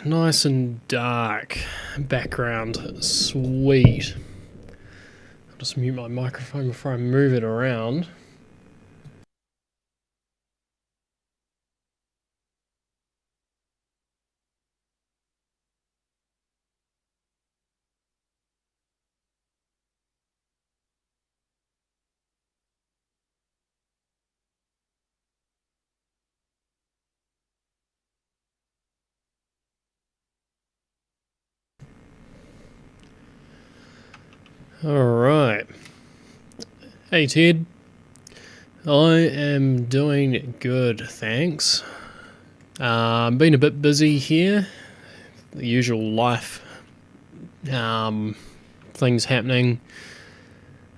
nice and dark background. Sweet. I'll just mute my microphone before I move it around. Alright. Hey Ted. I am doing good, thanks. Been a bit busy here. The usual life things happening.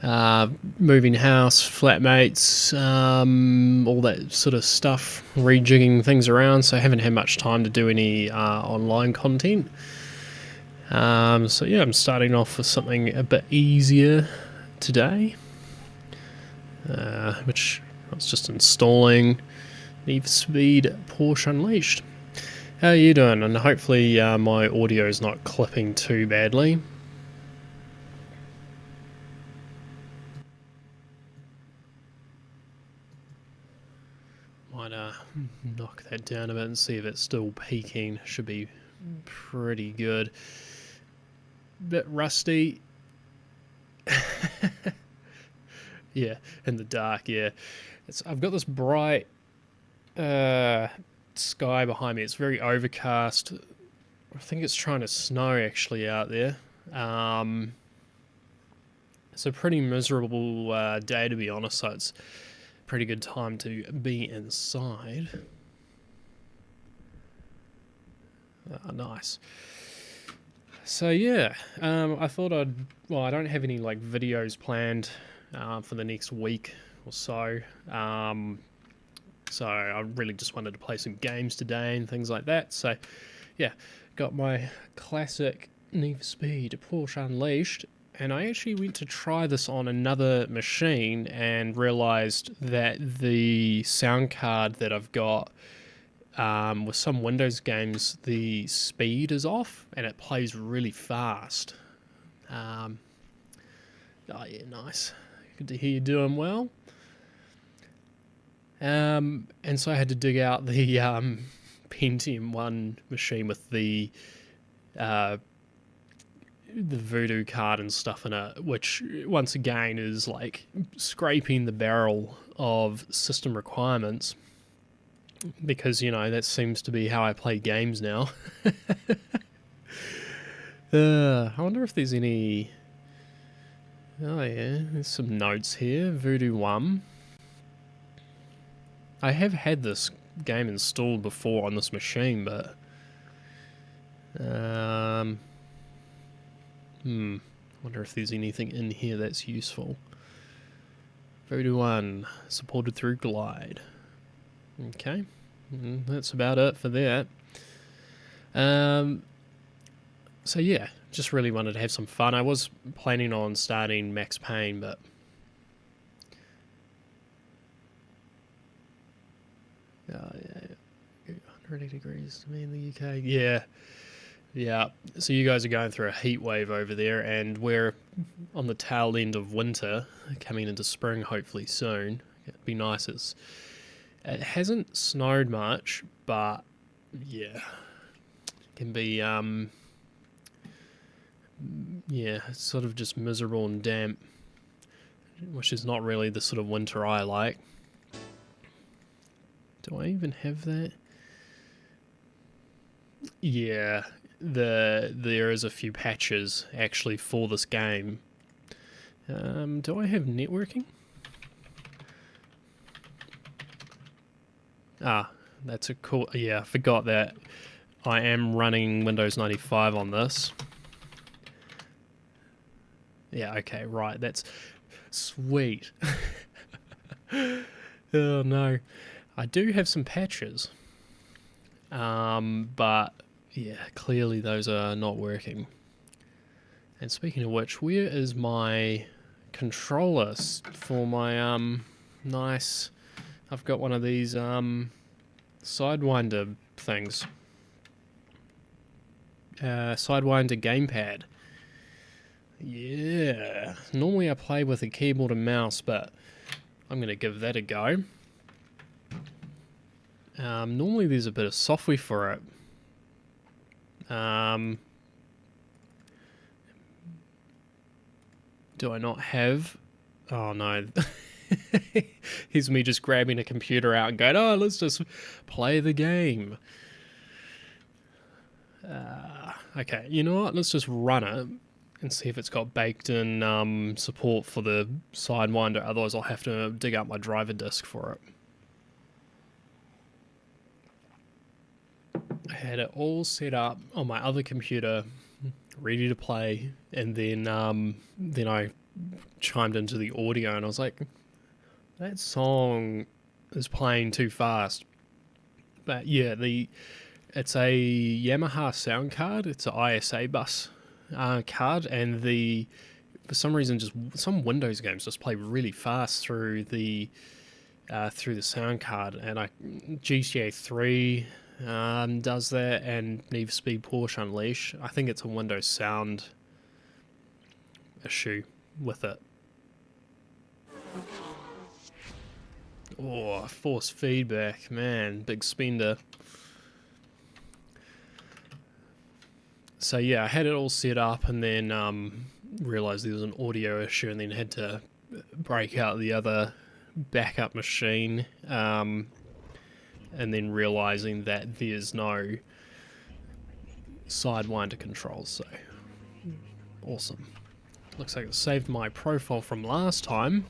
Moving house, flatmates, all that sort of stuff, rejigging things around, so I haven't had much time to do any online content. So yeah, I'm starting off with something a bit easier today, which I was just installing For Speed Porsche Unleashed. How are you doing? And hopefully my audio is not clipping too badly. Might knock that down a bit and see if it's still peaking. Should be pretty good. Bit rusty. Yeah, in the dark, yeah. I've got this bright sky behind me. It's very overcast. I think it's trying to snow actually out there. It's a pretty miserable day, to be honest, so it's a pretty good time to be inside. Nice. So yeah, I thought I don't have any like videos planned for the next week or so. So I really just wanted to play some games today and things like that. So yeah, got my classic Need for Speed Porsche Unleashed, and I actually went to try this on another machine and realized that the sound card that I've got, with some Windows games, the speed is off and it plays really fast. Oh yeah, nice. Good to hear you're doing well. And so I had to dig out the Pt1 machine with the Voodoo card and stuff in it, which once again is like scraping the barrel of system requirements, because you know that seems to be how I play games now. I wonder if there's any. Oh yeah, there's some notes here. Voodoo 1. I have had this game installed before on this machine, but wonder if there's anything in here that's useful. Voodoo 1 supported through Glide. Okay, that's about it for that. So yeah, just really wanted to have some fun. I was planning on starting Max Payne, but yeah, 180 degrees to me in the UK. Yeah. So you guys are going through a heat wave over there, and we're on the tail end of winter, coming into spring hopefully soon. It'd be nice. It hasn't snowed much, but yeah, it can be it's sort of just miserable and damp, which is not really the sort of winter I like. Do I even have that? Yeah, there is a few patches actually for this game. Do I have networking? Ah, that's a cool. Yeah, I forgot that I am running Windows 95 on this. Yeah, okay, right. That's sweet. Oh no. I do have some patches. But yeah, clearly those are not working. And speaking of which, where is my controller for my nice, I've got one of these Sidewinder things. Sidewinder gamepad. Yeah. Normally I play with a keyboard and mouse, but I'm going to give that a go. Normally there's a bit of software for it. Do I not have? Oh no. Here's me just grabbing a computer out and going, oh, let's just play the game. Okay, you know what? Let's just run it and see if it's got baked in support for the Sidewinder. Otherwise, I'll have to dig out my driver disk for it. I had it all set up on my other computer, ready to play, and then I chimed into the audio and I was like, that song is playing too fast. But yeah, it's a Yamaha sound card. It's an ISA bus card, and for some reason, just some Windows games just play really fast through the sound card, and GTA 3 does that, and For Speed Porsche Unleashed. I think it's a Windows sound issue with it. Oh, force feedback, man, big spender. So yeah, I had it all set up and then realised there was an audio issue and then had to break out the other backup machine and then realising that there's no Sidewinder controls, so awesome. Looks like it saved my profile from last time.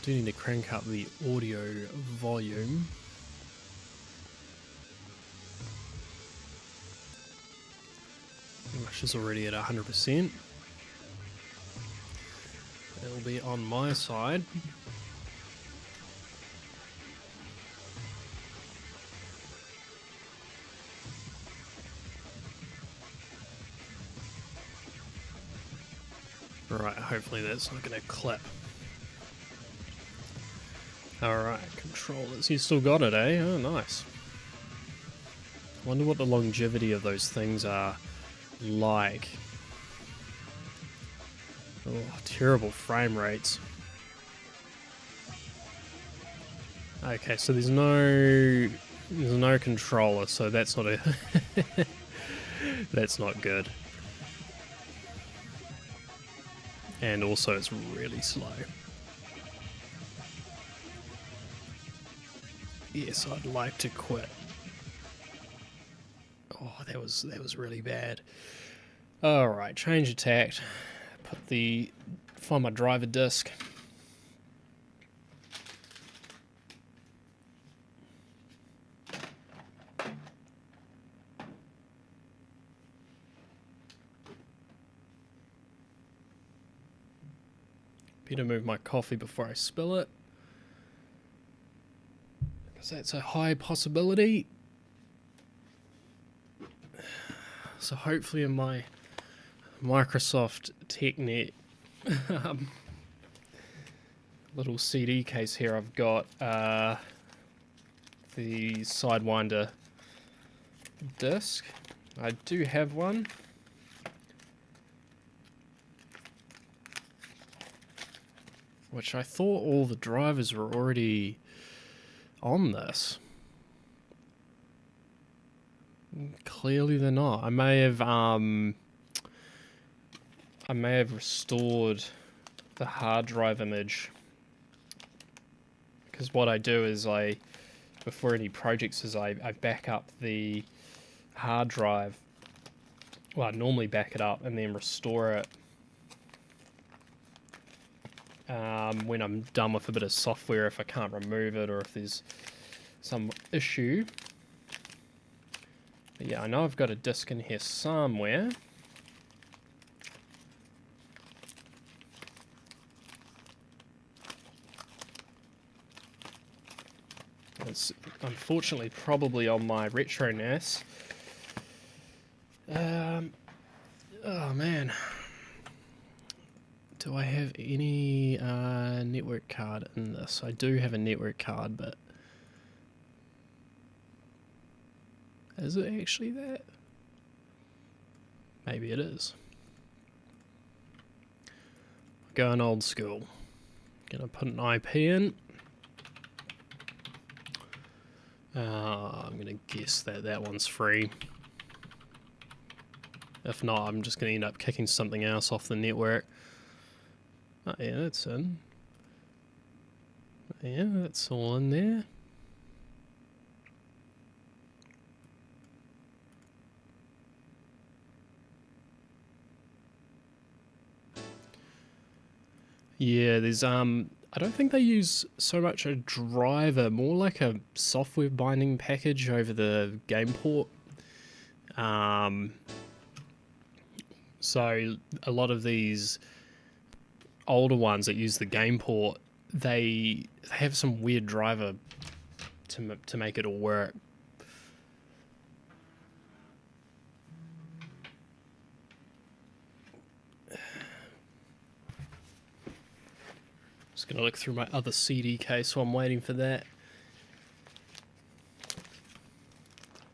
Do need to crank up the audio volume. Which is already at 100%. It'll be on my side. Right, hopefully that's not going to clip. Alright, controllers. You still got it, eh? Oh, nice. Wonder what the longevity of those things are like. Oh, terrible frame rates. Okay, so there's no controller, so that's not a that's not good. And also it's really slow. Yes, I'd like to quit. Oh, that was really bad. Alright, change of tact. Find my driver disk. Better move my coffee before I spill it, because that's a high possibility. So hopefully in my Microsoft TechNet little CD case here, I've got the Sidewinder disc. I do have one. Which I thought all the drivers were already on this. Clearly they're not. I may have restored the hard drive image, because what I do is before any projects is I back up the hard drive. Well, I normally back it up and then restore it when I'm done with a bit of software, if I can't remove it or if there's some issue. But yeah, I know I've got a disk in here somewhere. It's unfortunately probably on my retro NAS. Oh man. Do I have any network card in this? I do have a network card, but Is it actually that? Maybe it is. Going old school. Gonna put an IP in. I'm gonna guess that that one's free. If not, I'm just gonna end up kicking something else off the network. Oh yeah, that's in. Yeah, that's all in there. Yeah, there's I don't think they use so much a driver, more like a software binding package over the game port. So a lot of these older ones that use the game port, they have some weird driver to make it all work. Just gonna look through my other CD case while I'm waiting for that.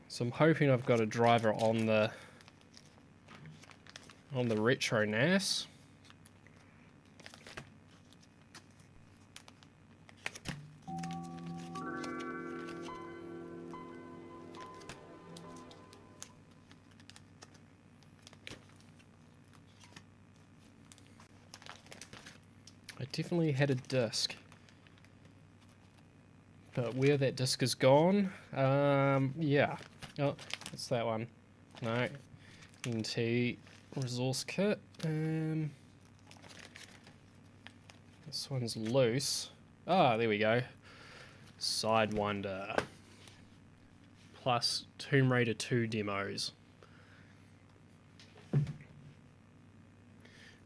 So I'm hoping I've got a driver on the retro NAS. I definitely had a disc, but where that disc is gone, yeah. Oh, it's that one. No, NT resource kit. This one's loose. Ah, there we go. Sidewinder plus Tomb Raider 2 demos.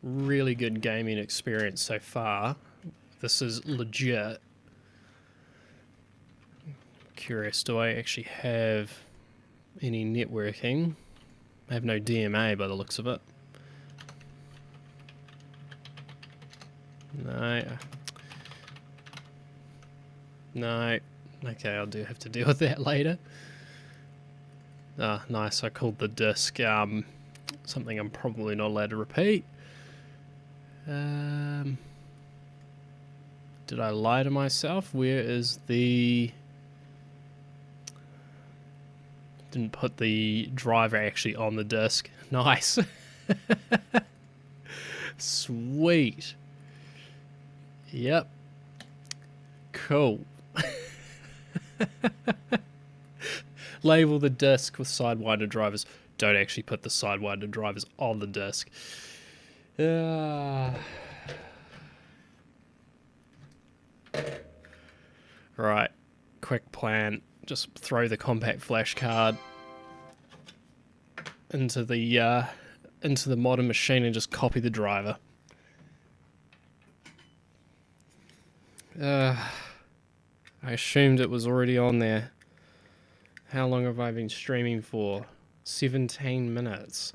Really good gaming experience so far. This is legit. Curious, do I actually have any networking? I have no DMA by the looks of it. No. No. Okay, I'll do have to deal with that later. Ah, nice. I called the disk something I'm probably not allowed to repeat. Did I lie to myself? Where is the... Didn't put the driver actually on the disk. Nice. Sweet. Yep. Cool. Label the disk with Sidewinder drivers. Don't actually put the Sidewinder drivers on the disk. Right. Quick plan. Just throw the compact flash card into the modern machine and just copy the driver. I assumed it was already on there. How long have I been streaming for? 17 minutes,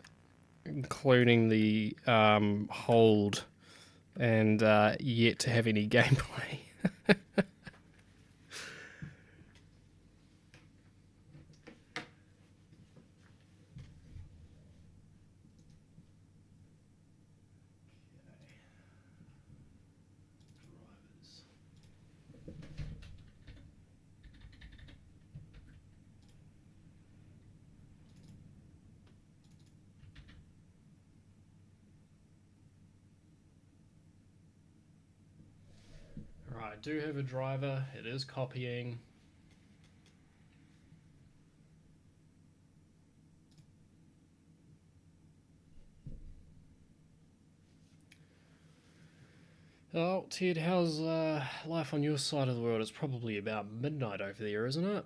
including the hold, and yet to have any gameplay. Right, I do have a driver. It is copying. Oh, Ted, how's life on your side of the world? It's probably about midnight over there, isn't it?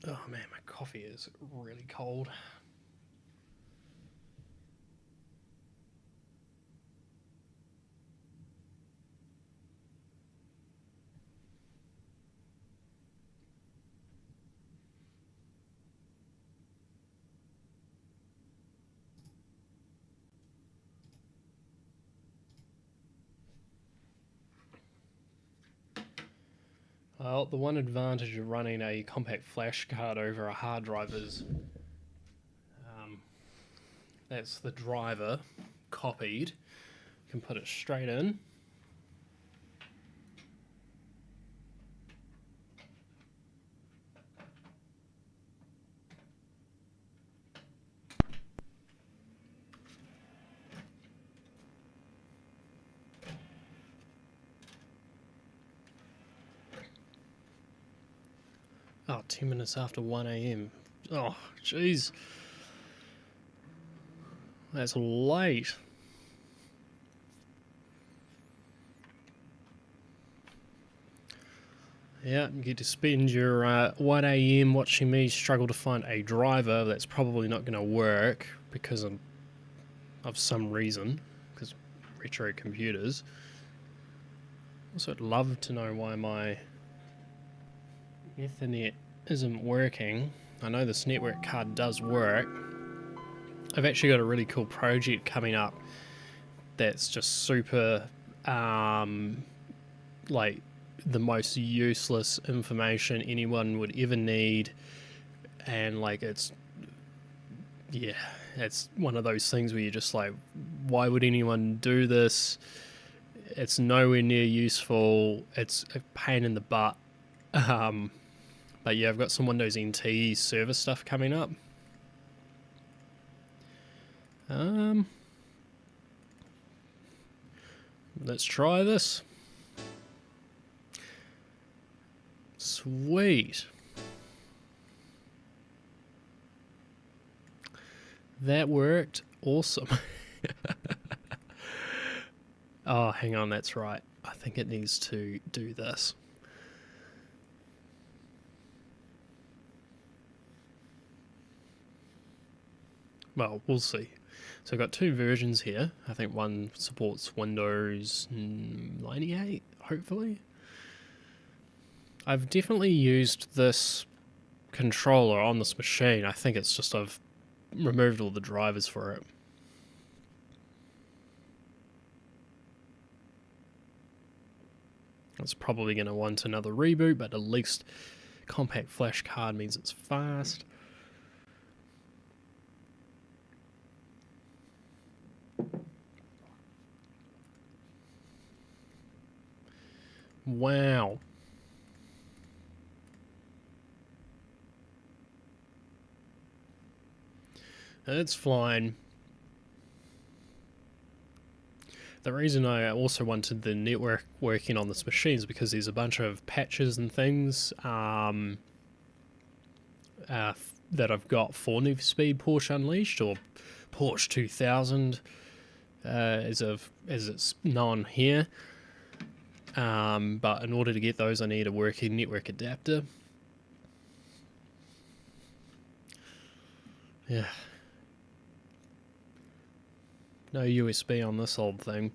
Oh man, my coffee is really cold. Well, the one advantage of running a compact flash card over a hard drive is that's the driver copied. You can put it straight in. Oh, 10 minutes after 1 a.m. Oh, jeez. That's late. Yeah, you get to spend your 1 a.m. watching me struggle to find a driver that's probably not going to work because of some reason, because retro computers. Also, I'd love to know why my Ethernet isn't working. I know this network card does work. I've actually got a really cool project coming up that's just super, like, the most useless information anyone would ever need, and like it's one of those things where you're just like, why would anyone do this? It's nowhere near useful. It's a pain in the butt. But yeah, I've got some Windows NT server stuff coming up. Let's try this. Sweet. That worked. Awesome. Oh, hang on, that's right. I think it needs to do this. Well, we'll see. So I've got two versions here. I think one supports Windows 98, hopefully. I've definitely used this controller on this machine. I think it's just I've removed all the drivers for it. It's probably going to want another reboot, but at least compact flash card means it's fast. Wow. It's flying. The reason I also wanted the network working on this machine is because there's a bunch of patches and things that I've got for For Speed Porsche Unleashed, or Porsche 2000 as it's known here. But in order to get those, I need a working network adapter. Yeah. No USB on this old thing.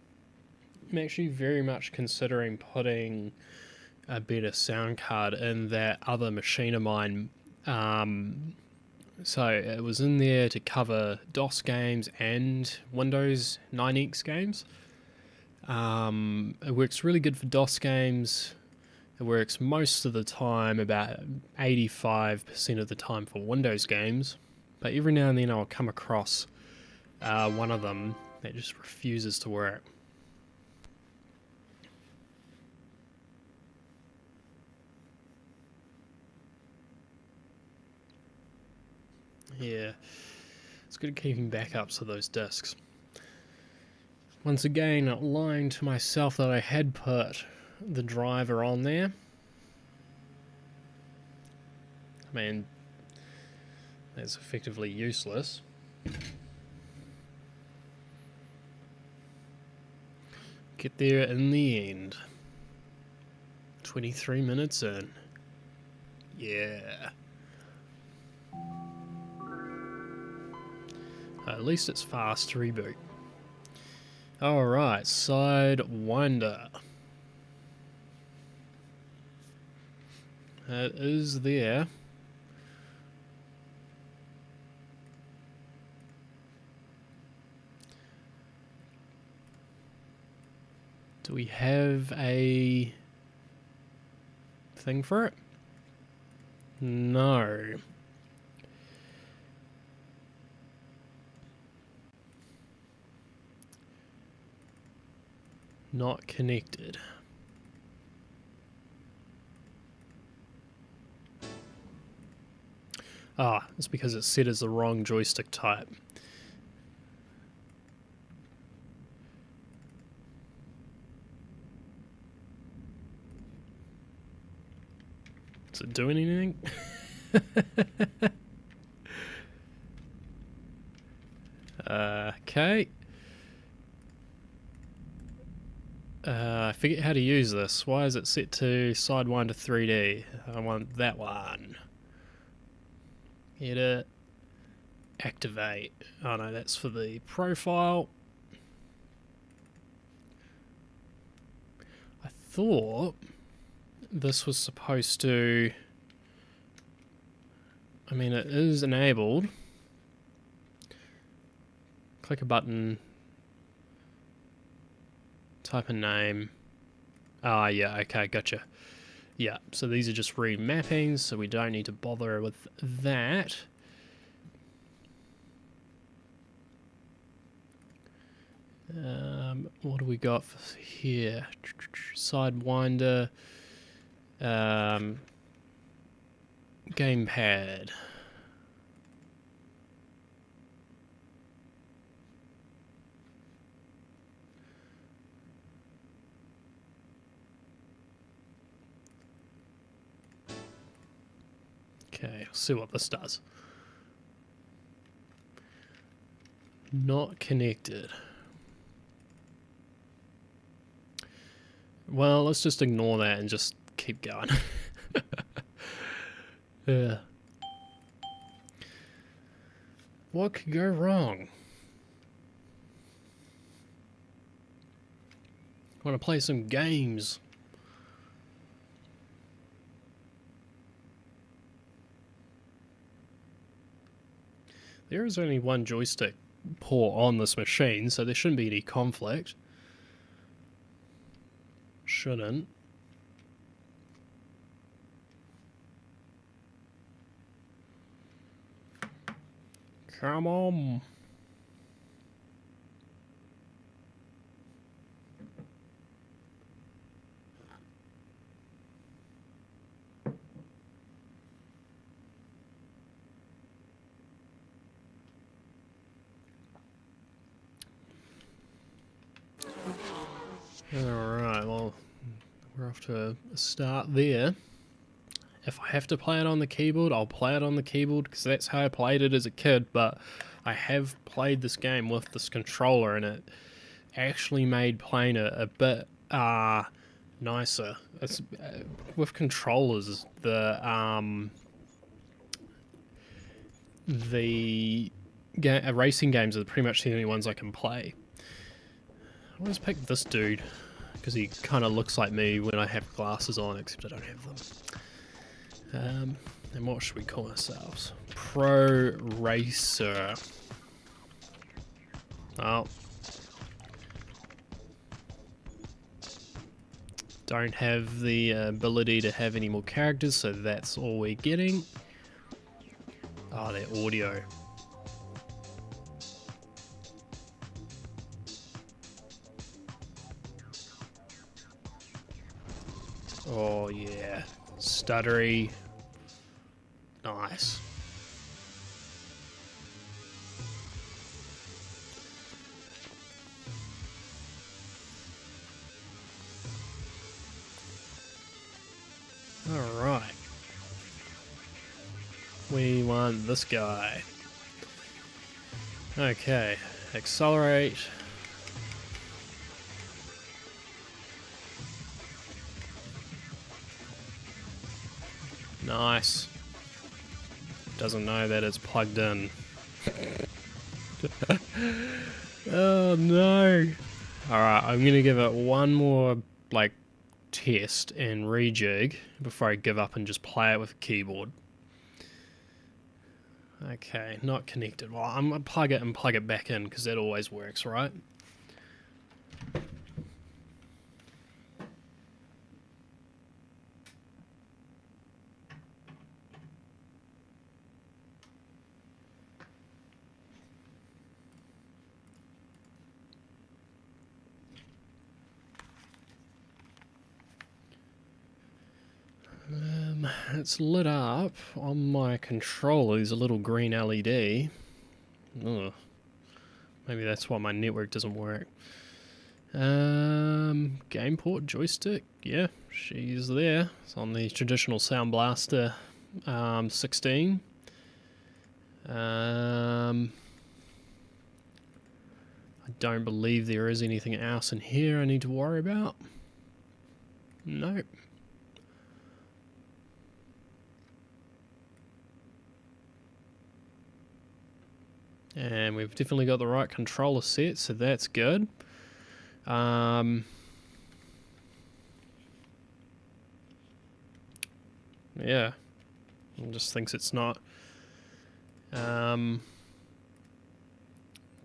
I'm actually very much considering putting a better sound card in that other machine of mine. So it was in there to cover DOS games and Windows 9X games. It works really good for DOS games. It works most of the time, about 85% of the time, for Windows games. But every now and then I'll come across one of them that just refuses to work. Yeah, it's good at keeping backups of those disks. Once again, lying to myself that I had put the driver on there. I mean, that's effectively useless. Get there in the end. 23 minutes in. Yeah. At least it's fast to reboot. Alright, Sidewinder. It is there. Do we have a thing for it? No. Not connected. Ah, it's because it's set as the wrong joystick type. Is it doing anything? Okay. I forget how to use this. Why is it set to Sidewinder 3D? I want that one. Edit. Activate. Oh no, that's for the profile. I thought this was supposed to... I mean, it is enabled. Click a button. Type a name. Ah, yeah, okay, gotcha. Yeah, so these are just remappings, so we don't need to bother with that. What do we got for here? Sidewinder. Gamepad. Okay, let's see what this does. Not connected. Well, let's just ignore that and just keep going. Yeah. What could go wrong? I want to play some games. There is only one joystick port on this machine, so there shouldn't be any conflict. Shouldn't. Come on. Alright, well, we're off to a start there. If I have to play it on the keyboard, I'll play it on the keyboard because that's how I played it as a kid, but I have played this game with this controller and it actually made playing it a bit nicer. It's with controllers, the racing games are pretty much the only ones I can play. I always pick this dude because he kind of looks like me when I have glasses on, except I don't have them. And what should we call ourselves? Pro Racer. Oh. Don't have the ability to have any more characters, so that's all we're getting. Oh, their audio. Oh yeah, stuttery. Nice. Alright. We want this guy. Okay, accelerate. Nice. Doesn't know that it's plugged in. Oh no. Alright, I'm gonna give it one more like test and rejig before I give up and just play it with a keyboard. Okay, not connected. Well, I'm gonna plug it and plug it back in because that always works, right? . it's lit up on my controller. There's a little green LED. Ugh. Maybe that's why my network doesn't work. Game port joystick. Yeah, she's there. It's on the traditional Sound Blaster 16. I don't believe there is anything else in here I need to worry about. Nope. And we've definitely got the right controller set, so that's good. Yeah, just thinks it's not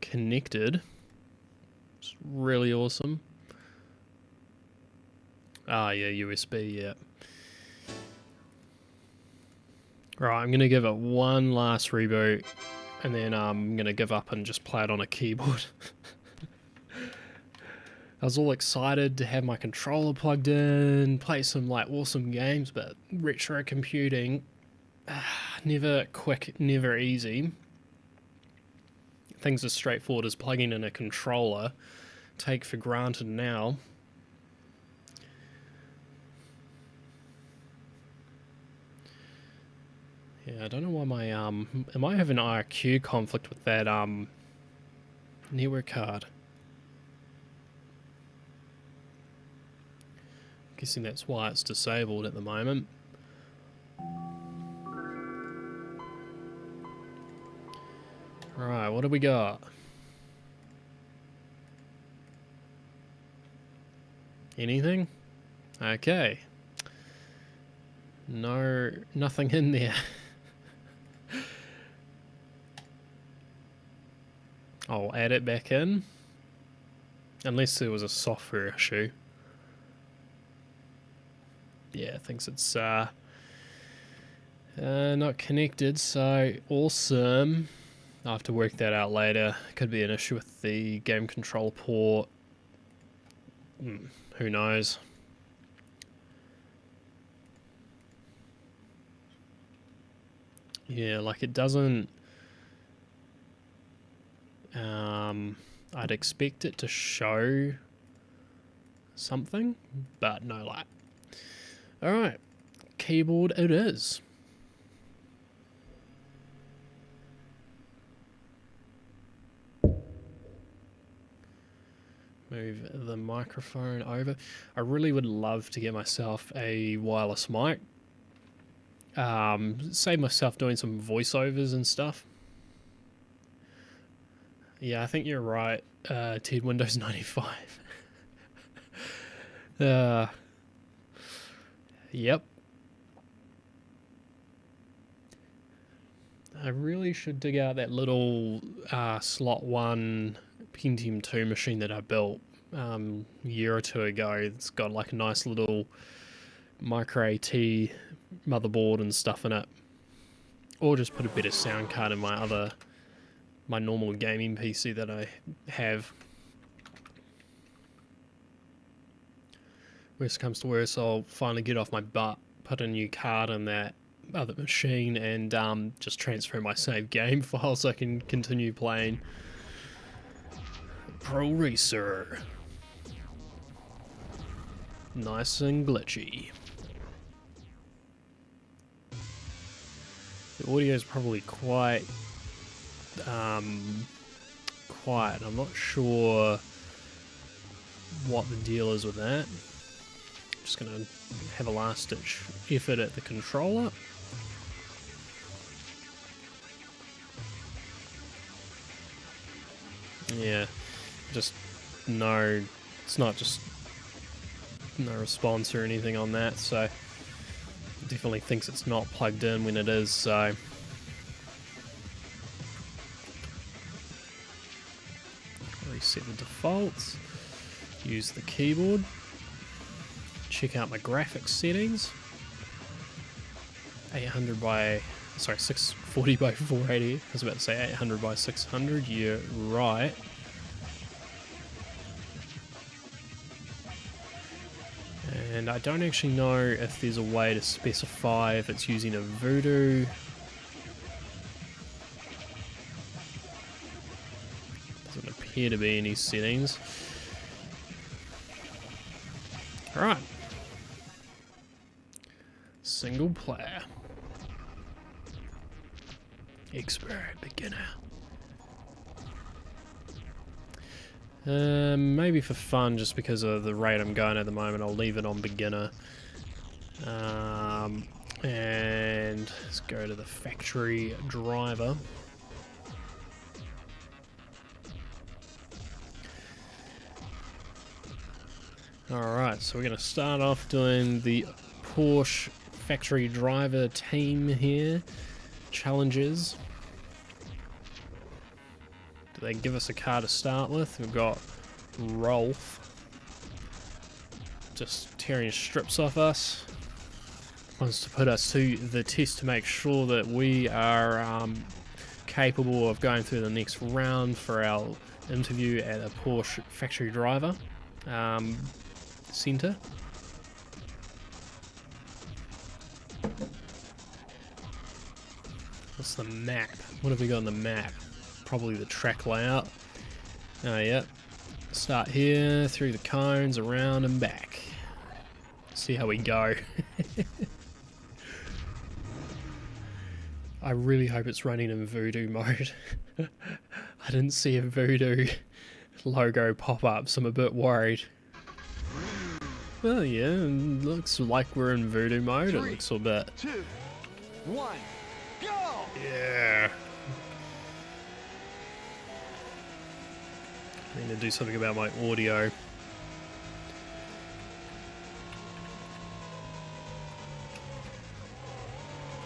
connected. It's really awesome. Ah, yeah, USB, yeah. Right, I'm going to give it one last reboot, and then I'm going to give up and just play it on a keyboard. I was all excited to have my controller plugged in, play some like awesome games, but retro computing, never quick, never easy. Things as straightforward as plugging in a controller, take for granted now. Yeah, I don't know why my, I might have an IRQ conflict with that, network card. Guessing that's why it's disabled at the moment. Right, what do we got? Anything? Okay. No, nothing in there. I'll add it back in. Unless there was a software issue. Yeah, thinks it's not connected, so awesome. I'll have to work that out later. Could be an issue with the game control port. Who knows? Yeah, like it doesn't... I'd expect it to show something, but no light. Alright, keyboard it is. Move the microphone over. I really would love to get myself a wireless mic. Save myself doing some voiceovers and stuff. Yeah, I think you're right, Ted, Windows 95. Yep. I really should dig out that little slot 1 Pentium 2 machine that I built a year or two ago. It's got like a nice little micro AT motherboard and stuff in it. Or just put a better sound card in my normal gaming PC that I have. Worst comes to worst, I'll finally get off my butt, put a new card in that other machine, and just transfer my saved game file so I can continue playing Pro Racer. Nice and glitchy. The audio is probably quite quiet. I'm not sure what the deal is with that. Just gonna have a last ditch effort at the controller. Yeah, just no, it's not just no response or anything on that, so definitely thinks it's not plugged in when it is, so reset the defaults, use the keyboard, check out my graphics settings. 640 by 480. I was about to say 800 by 600. You're right. And I don't actually know if there's a way to specify if it's using a voodoo. Doesn't appear to be any settings. Alright. Single player. Expert, beginner. Maybe for fun, just because of the rate I'm going at the moment, I'll leave it on beginner. And let's go to the factory driver. Alright, so we're going to start off doing the Porsche factory driver team here. Challenges. Do they give us a car to start with? We've got Rolf. Just tearing strips off us. Wants to put us to the test to make sure that we are capable of going through the next round for our interview at a Porsche factory driver centre. What's the map? What have we got on the map? Probably the track layout. Oh, yeah. Start here, through the cones, around and back. See how we go. I really hope it's running in Voodoo mode. I didn't see a Voodoo logo pop up, so I'm a bit worried. Well, yeah, it looks like we're in Voodoo mode. It looks a bit... 2, 1, go! Yeah. I need to do something about my audio.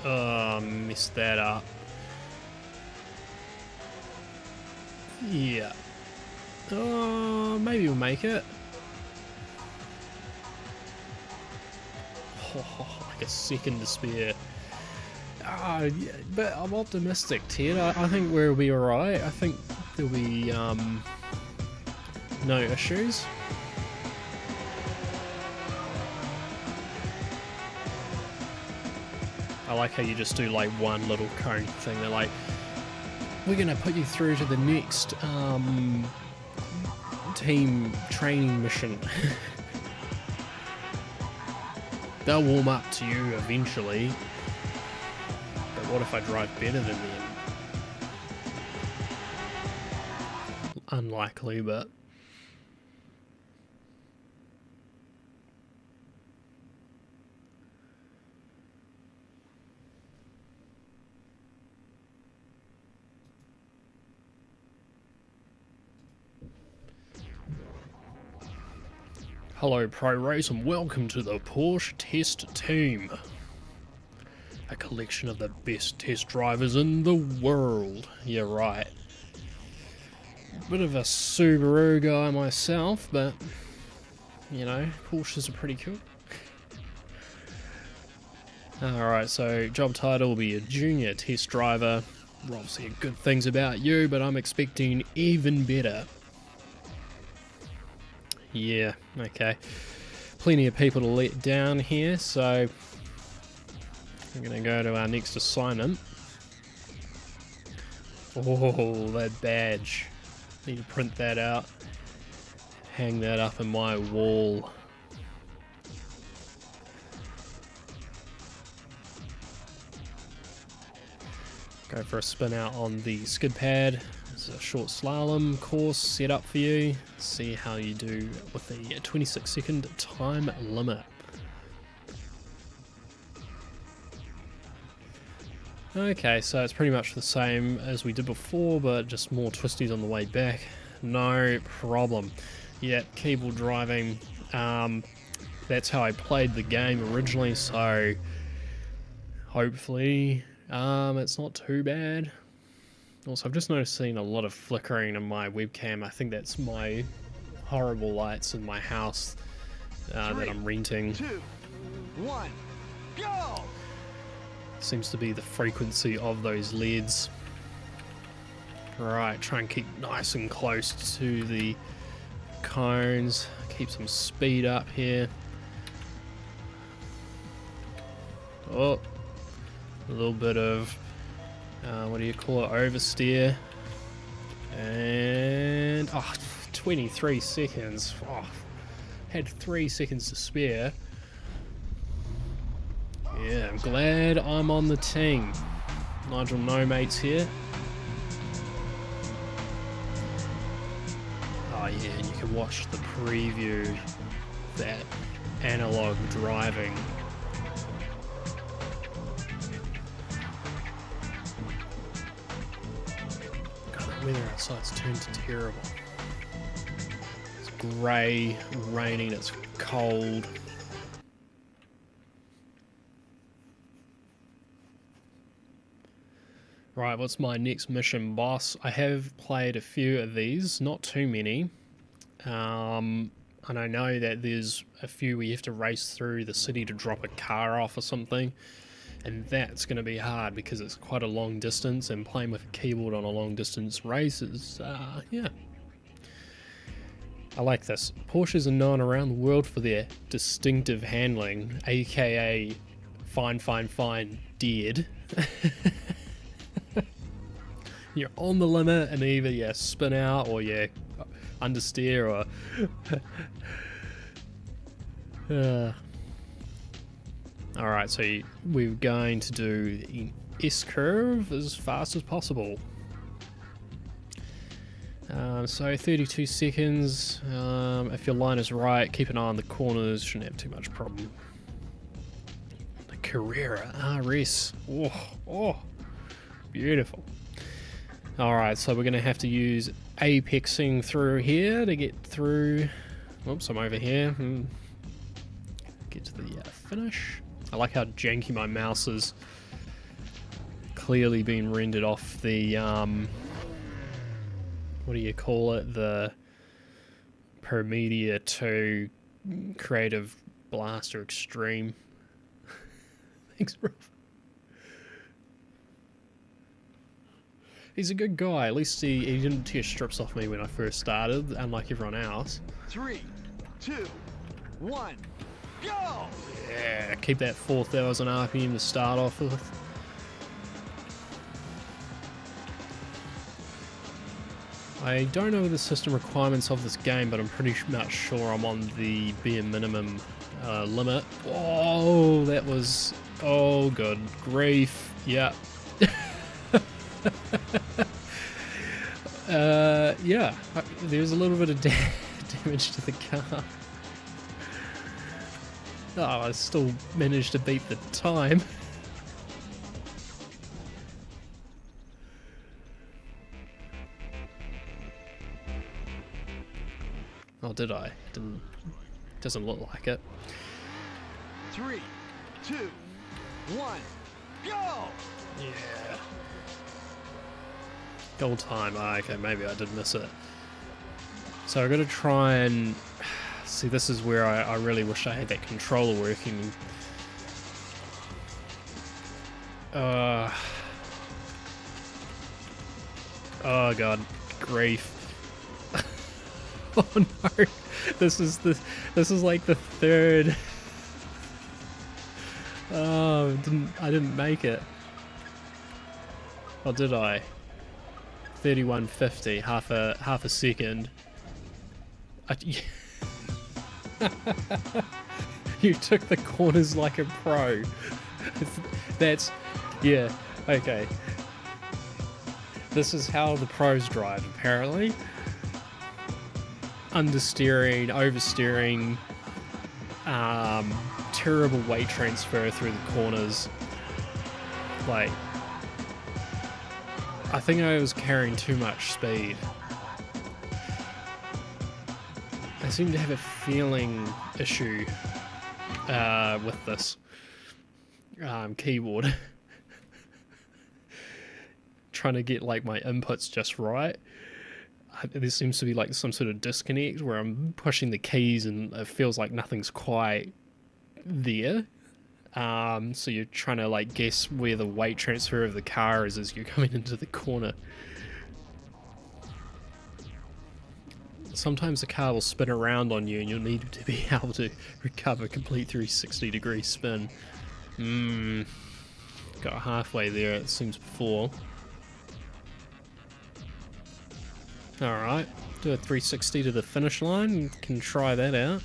Oh, messed that up. Yeah. Oh, maybe we'll make it. Oh, like a second to spare. Yeah, but I'm optimistic, Ted. I think we'll be alright. I think there'll be no issues. I like how you just do like one little cone thing. They're like, we're gonna put you through to the next team training mission. They'll warm up to you eventually. But what if I drive better than them? Unlikely, but... Hello Pro Race and welcome to the Porsche Test Team. A collection of the best test drivers in the world. Yeah, right. Bit of a Subaru guy myself, but you know, Porsches are pretty cool. Alright, so job title will be a junior test driver. Rob said good things about you, but I'm expecting even better. Yeah, okay. Plenty of people to let down here, so we're going to go to our next assignment. Oh, that badge. Need to print that out. Hang that up in my wall. Go for a spin out on the skid pad. It's a short slalom course set up for you. See how you do with the 26-second time limit. Okay, so it's pretty much the same as we did before, but just more twisties on the way back. No problem. Yeah, keyboard driving. That's how I played the game originally, so hopefully it's not too bad. Also, I've just noticed seeing a lot of flickering in my webcam. I think that's my horrible lights in my house that I'm renting. 2, 1, go! Seems to be the frequency of those LEDs. Right, try and keep nice and close to the cones. Keep some speed up here. Oh, a little bit of, what do you call it, oversteer. And, 23 seconds. Oh, had 3 seconds to spare. Yeah, I'm glad I'm on the team. Nigel No Mates here. Oh yeah, and you can watch the preview, that analog driving. God, the weather outside's turned to terrible. It's grey, raining, it's cold. Right, what's my next mission, boss? I have played a few of these, not too many. And I know that there's a few where you have to race through the city to drop a car off or something. And that's going to be hard because it's quite a long distance, and playing with a keyboard on a long distance race is, yeah. I like this. Porsches are known around the world for their distinctive handling, aka fine, dead. You're on the limit and either you spin out or you understeer or... Alright, so we're going to do the S-curve as fast as possible. So 32 seconds. If your line is right, keep an eye on the corners, shouldn't have too much problem. The Carrera RS. Oh, beautiful. Alright, so we're going to have to use apexing through here to get through. Oops, I'm over here. Get to the finish. I like how janky my mouse is. Clearly been rendered off the, what do you call it? The Pro Media 2 Creative Blaster Extreme. Thanks, bro. He's a good guy. At least he didn't tear strips off me when I first started, unlike everyone else. 3, 2, 1, go! Yeah, keep that 4,000 RPM to start off with. I don't know the system requirements of this game, but I'm pretty much sure I'm on the bare minimum limit. Oh, that was... Oh, good grief. Yeah. Yeah, there's a little bit of damage to the car. Oh, I still managed to beat the time. Oh, did I? Didn't. Doesn't look like it. 3, 2, 1, go! Yeah. Goal time. Ah, okay, maybe I did miss it. So I've got to try and... See, this is where I really wish I had that controller working. Oh god, grief. Oh no, this is like the third. Oh, I didn't make it. Or did I? 31.50, half a second. You took the corners like a pro. That's, yeah, okay. This is how the pros drive, apparently. Understeering, oversteering, terrible weight transfer through the corners. Like, I think I was carrying too much speed. I seem to have a feeling issue with this keyboard. Trying to get like my inputs just right. There seems to be like some sort of disconnect where I'm pushing the keys and it feels like nothing's quite there. So you're trying to like guess where the weight transfer of the car is as you're coming into the corner. Sometimes the car will spin around on you and you'll need to be able to recover a complete 360-degree spin. Got halfway there, it seems before. Alright, do a 360 to the finish line, can try that out.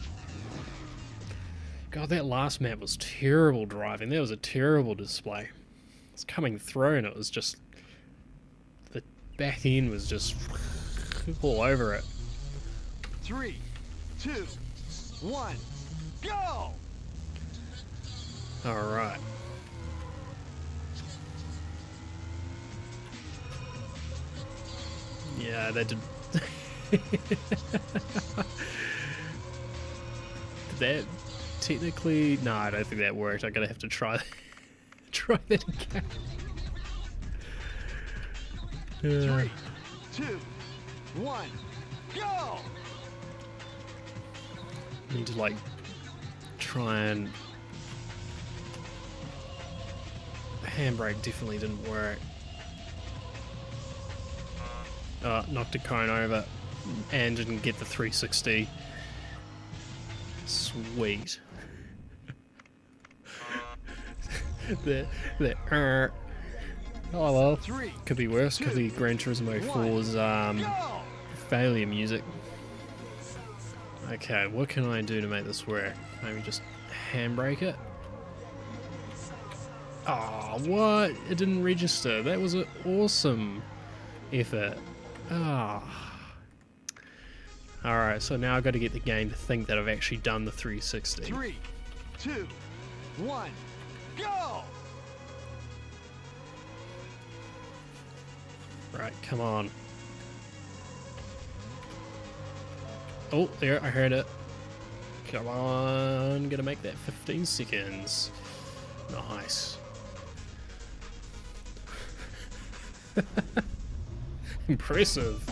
God, that last map was terrible driving, that was a terrible display. It's coming through and it was just... the back end was just all over it. 3, 2, 1, go! Alright. Yeah, that did... Did that technically... No, I don't think that worked. I'm gonna have to try try that again. 3, 2, 1, go! Need to like try and... Handbrake definitely didn't work. Knocked a cone over and didn't get the 360. Sweet. Oh well, could be worse. Could be Gran Turismo 4's failure music. Okay, what can I do to make this work? Maybe just handbrake it. Oh, what? It didn't register. That was an awesome effort. Ah. Alright, so now I've got to get the game to think that I've actually done the 360. 3, 2, 1, go! Right, come on. Oh, there, I heard it. Come on, gonna make that 15 seconds. Nice. Impressive.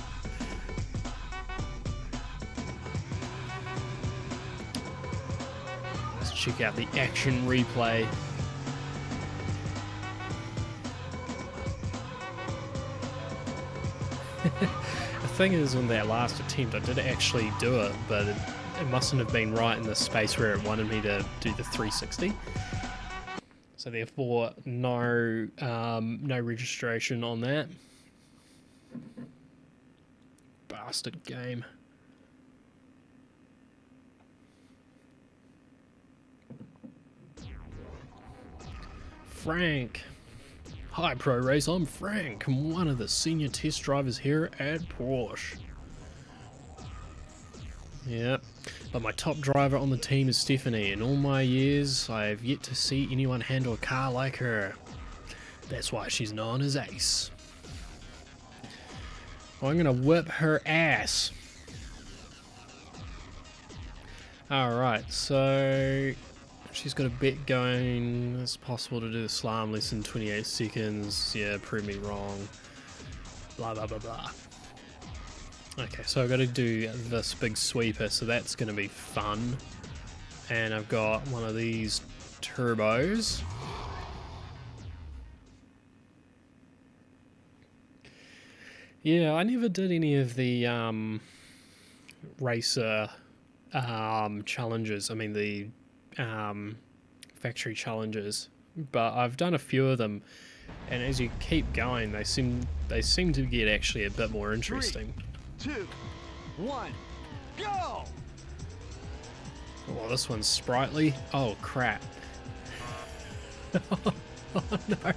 Let's check out the action replay. The thing is, on that last attempt I did actually do it, but it mustn't have been right in the space where it wanted me to do the 360. So therefore, no registration on that. Bastard game. Frank. Hi Pro Race, I'm Frank. I'm one of the senior test drivers here at Porsche. Yep. But my top driver on the team is Stephanie. In all my years, I have yet to see anyone handle a car like her. That's why she's known as Ace. Well, I'm gonna whip her ass. Alright, so she's got a bet going. It's possible to do the slalom less than 28 seconds. Yeah, prove me wrong. Blah blah blah blah. Okay, so I've got to do this big sweeper, so that's going to be fun. And I've got one of these turbos. Yeah, I never did any of the racer challenges. I mean the factory challenges, but I've done a few of them. And as you keep going, they seem to get actually a bit more interesting. 3, 2, 1, go! Oh, this one's sprightly. Oh, crap. Oh, no.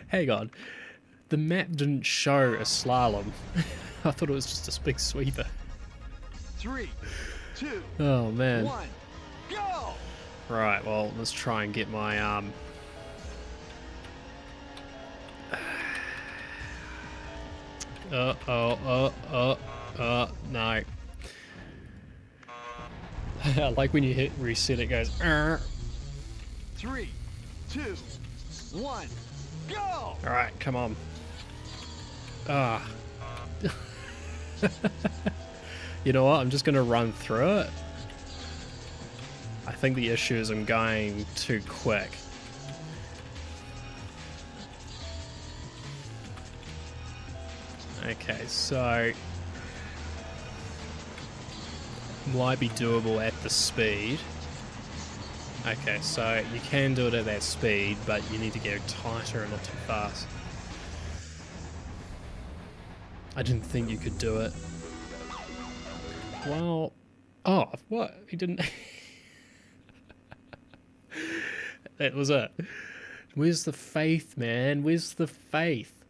Hang on. The map didn't show a slalom. I thought it was just a big sweeper. 3, 2, oh, man. 1, go! Right, well, let's try and get my, no. I like when you hit reset, it goes, 3, 2, 1, go! Alright, come on. Ah. You know what? I'm just going to run through it. I think the issue is I'm going too quick. Okay, so might be doable at the speed. Okay, so you can do it at that speed, but you need to go tighter and not too fast. I didn't think you could do it. Well, oh, what? He didn't... That was it. Where's the faith, man? Where's the faith?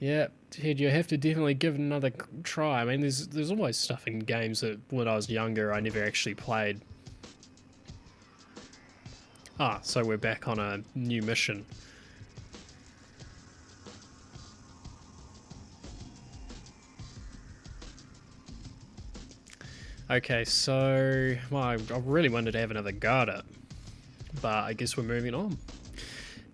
Yeah, Ted, you have to definitely give it another try. I mean, there's always stuff in games that when I was younger I never actually played. Ah, so we're back on a new mission. Okay, so well, I really wanted to have another go at it, but I guess we're moving on.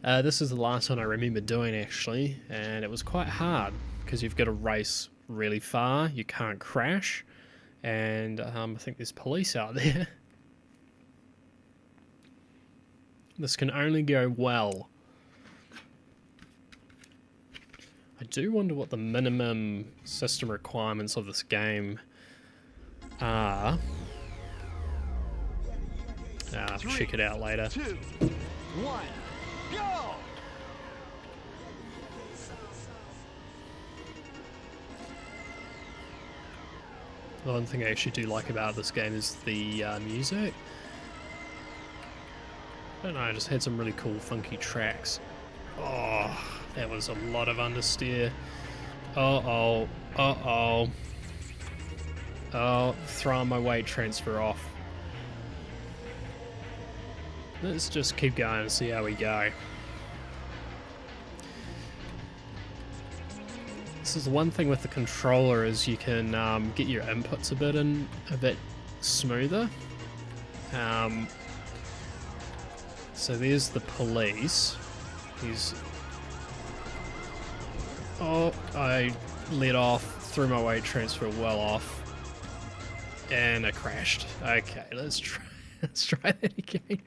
This is the last one I remember doing actually, and it was quite hard because you've got to race really far, you can't crash, and I think there's police out there. This can only go well. I do wonder what the minimum system requirements of this game are. I'll check it out later. 2, 1, go! The one thing I actually do like about this game is the music. I don't know, I just had some really cool funky tracks. Oh, that was a lot of understeer. Uh-oh, uh-oh. Oh, throwing my weight transfer off. Let's just keep going and see how we go. This is the one thing with the controller is you can get your inputs a bit smoother. So there's the police. Oh, I let off, threw my weight transfer well off, and I crashed. Okay, let's try that again.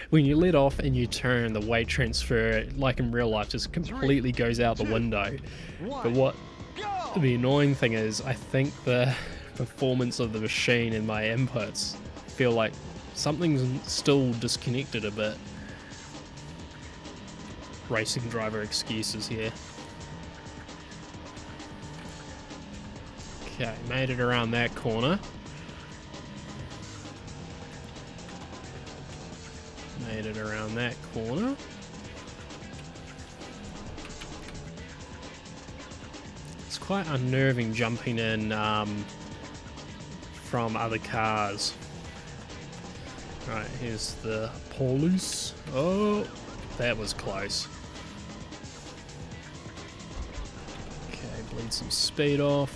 When you let off and you turn, the weight transfer, like in real life, just completely goes out the window. But what the annoying thing is, I think the performance of the machine and my inputs feel like something's still disconnected a bit. Racing driver excuses here. Okay, made it around that corner. Made it around that corner. It's quite unnerving jumping in from other cars. Right, here's the police. Oh, that was close. Okay, bleed some speed off.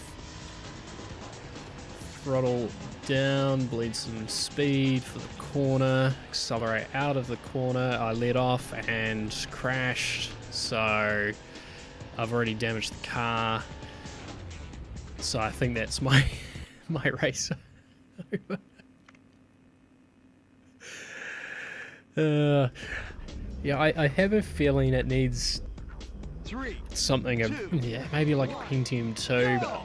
Throttle down, bleed some speed for the corner, accelerate out of the corner. I let off and crashed, so I've already damaged the car. So I think that's my race over. Yeah, I have a feeling it needs 3, something of, yeah, maybe like a Pentium 2, but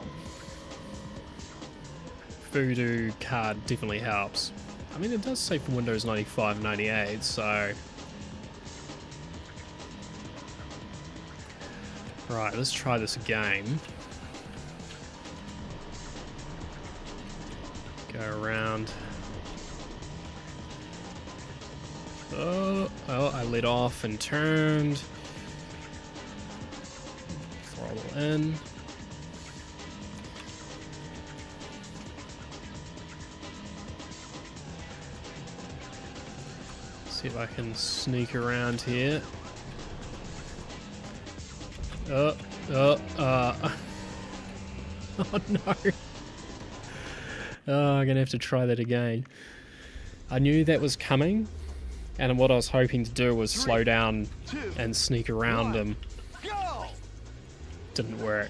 Voodoo card definitely helps. I mean, it does say for Windows 95 and 98, so... Right, let's try this again. Go around. Oh, I let off and turned. Throttle in. See if I can sneak around here. Oh no. Oh, I'm gonna have to try that again. I knew that was coming, and what I was hoping to do was slow down and sneak around him. Didn't work.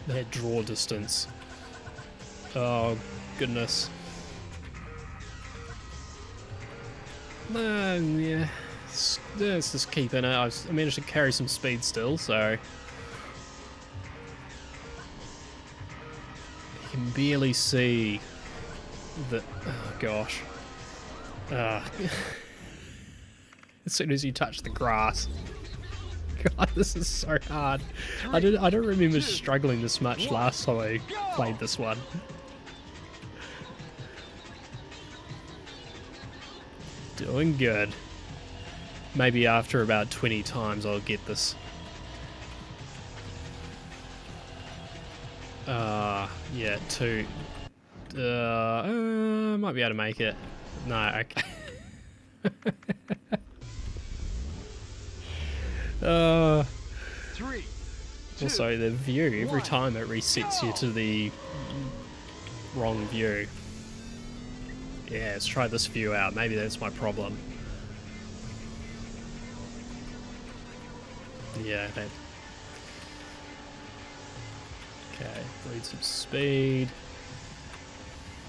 That draw distance. Oh, goodness. Yeah. Let's just keep in it. I managed to carry some speed still, so... You can barely see the... Oh, gosh. As soon as you touch the grass. God, this is so hard. I don't remember struggling this much last time I played this one. Doing good. Maybe after about 20 times I'll get this. Yeah, 2. Might be able to make it. No, okay. Three, Also, the view, every time it resets you to the wrong view. Yeah, let's try this view out. Maybe that's my problem. Yeah, that. Okay, bleed some speed.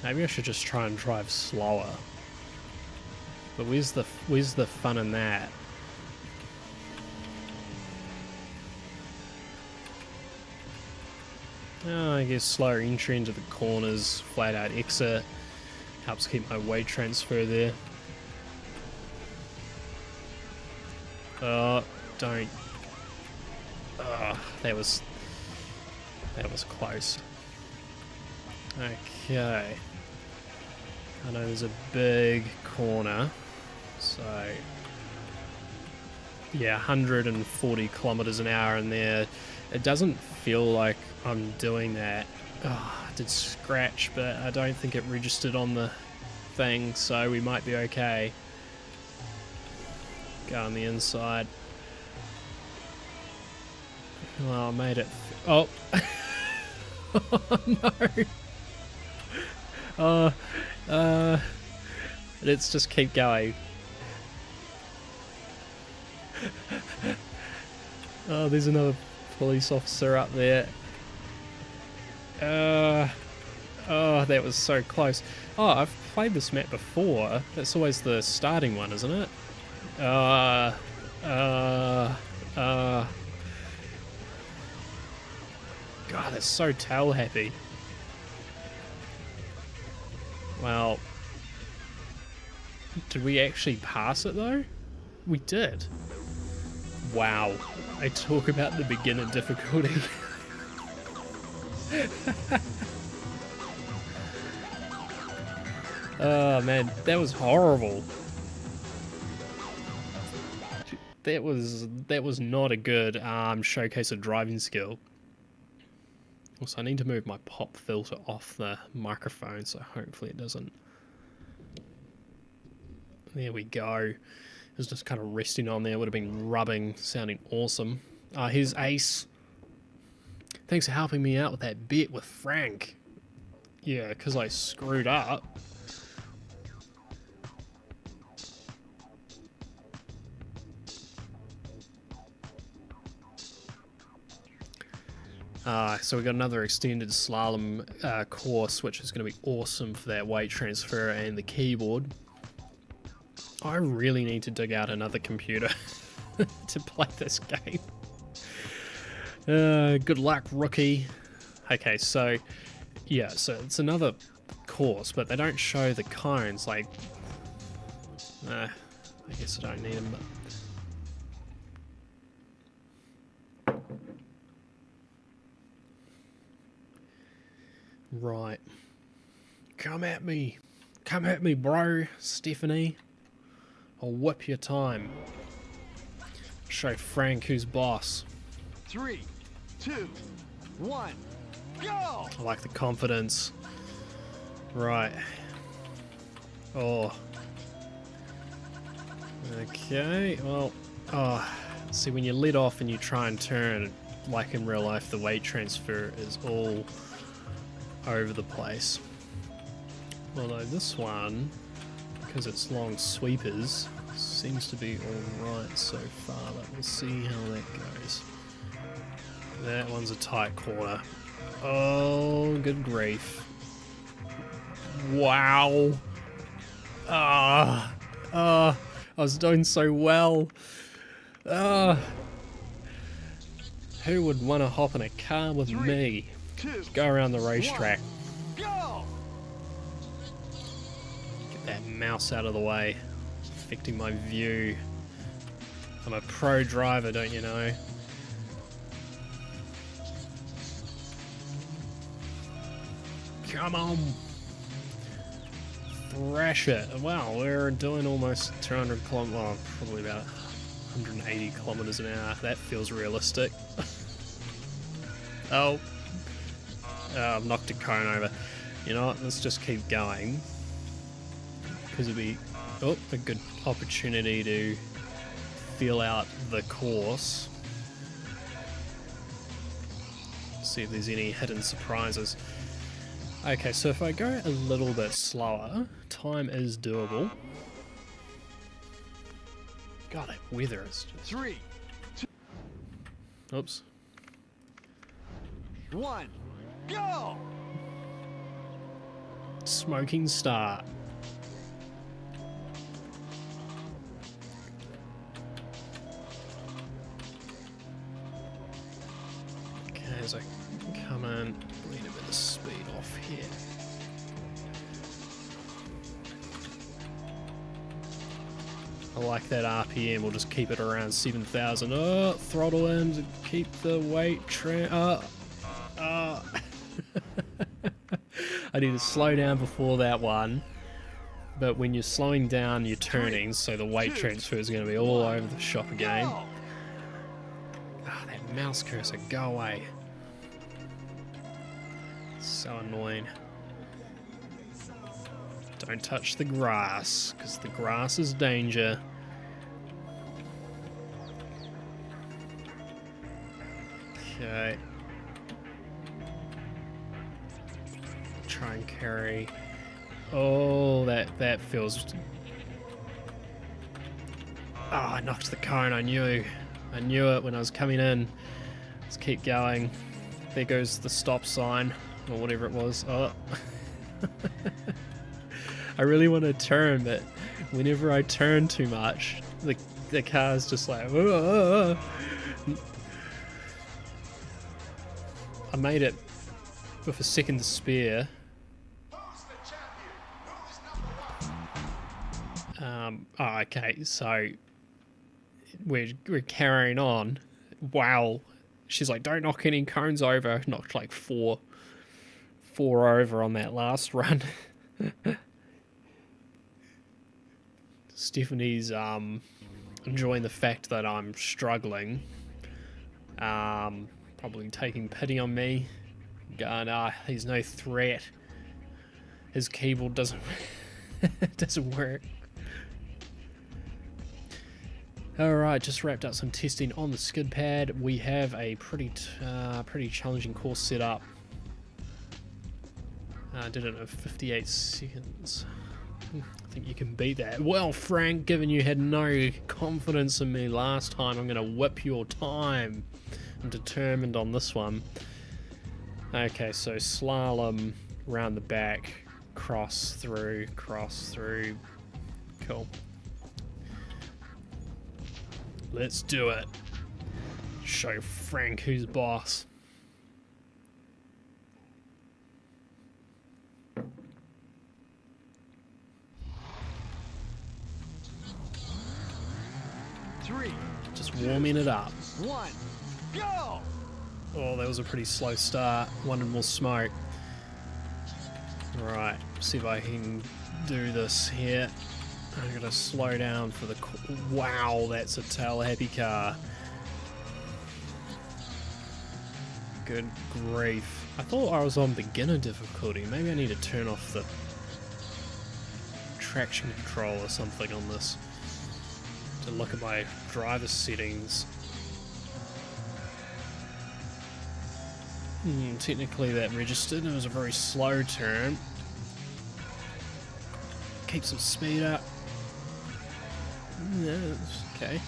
Maybe I should just try and drive slower. But where's the fun in that? Oh, I guess slower entry into the corners, flat out exit. Helps keep my weight transfer there. Oh, don't. Oh, that was close. Okay. I know there's a big corner, so yeah, 140 kilometers an hour in there. It doesn't feel like I'm doing that. Oh, I did scratch, but I don't think it registered on the thing, so we might be okay. Go on the inside. Well, I made it. Oh. Oh no. Let's just keep going. Oh, there's another police officer up there. Oh, that was so close. Oh, I've played this map before. That's always the starting one, isn't it? God, it's so tail happy. Well, did we actually pass it though? We did. Wow. I talk about the beginner difficulty. Oh man, that was horrible. That was not a good showcase of driving skill. Also, I need to move my pop filter off the microphone, so hopefully it doesn't. There we go. It was just kind of resting on there. Would have been rubbing, sounding awesome. Here's Ace. Thanks for helping me out with that bet with Frank. Yeah, because I screwed up. So we got another extended slalom course, which is going to be awesome for that weight transfer and the keyboard. I really need to dig out another computer to play this game. Good luck, rookie. Okay, so yeah, so it's another course, but they don't show the cones. Like, I guess I don't need them. But right. Come at me, bro, Stephanie. I'll whip your time. Show Frank who's boss. 3, 2, 1, go! I like the confidence. Right. Oh. Okay, well, see, when you let off and you try and turn, like in real life, the weight transfer is all over the place. Although this one, because it's long sweepers, seems to be alright so far, but we'll see how that goes. That one's a tight corner. Oh, good grief. Wow. I was doing so well. Who would want to hop in a car with me? 2, Go around the racetrack. 1, go! Get that mouse out of the way. Affecting my view. I'm a pro driver, don't you know? Come on! Thrash it. Wow, we're doing almost 200 kilometers, well, probably about 180 kilometers an hour. That feels realistic. Oh. I've knocked a cone over. You know what, let's just keep going. Because it'd be a good opportunity to feel out the course. See if there's any hidden surprises. Okay, so if I go a little bit slower, time is doable. God, that weather is just... 3, 2, Oops. 1, go! Smoking start. Okay, as I come in, need a bit of speed off here. I like that RPM, we'll just keep it around 7,000. Oh, throttle in to keep the weight I need to slow down before that one. But when you're slowing down, you're turning, so the weight transfer is going to be all over the shop again. That mouse cursor, go away. So annoying. Don't touch the grass, because the grass is danger. Okay. Try and carry. Oh, that feels... Oh, I knocked the cone, I knew it when I was coming in. Let's keep going. There goes the stop sign, or whatever it was. Oh. I really want to turn, but whenever I turn too much, the car's just like... I made it with a second to spare. Okay, so we're carrying on. Wow. She's like, don't knock any cones over. Knocked like four over on that last run. Stephanie's enjoying the fact that I'm struggling. Probably taking pity on me. Going, he's no threat. His keyboard doesn't work. Alright, just wrapped up some testing on the skid pad. We have a pretty challenging course set up. Did it in 58 seconds. I think you can beat that. Well, Frank, given you had no confidence in me last time, I'm going to whip your time. I'm determined on this one. Okay, so slalom, round the back, cross through. Cool. Let's do it. Show Frank who's boss. Just warming it up. 1, go! Oh, that was a pretty slow start. Wanted more smoke. Right, see if I can do this here. I'm gonna slow down for the... Wow, that's a tail-happy car. Good grief. I thought I was on beginner difficulty. Maybe I need to turn off the traction control or something on this to look at my driver settings. Technically that registered. It was a very slow turn. Keep some speed up. Yeah, okay.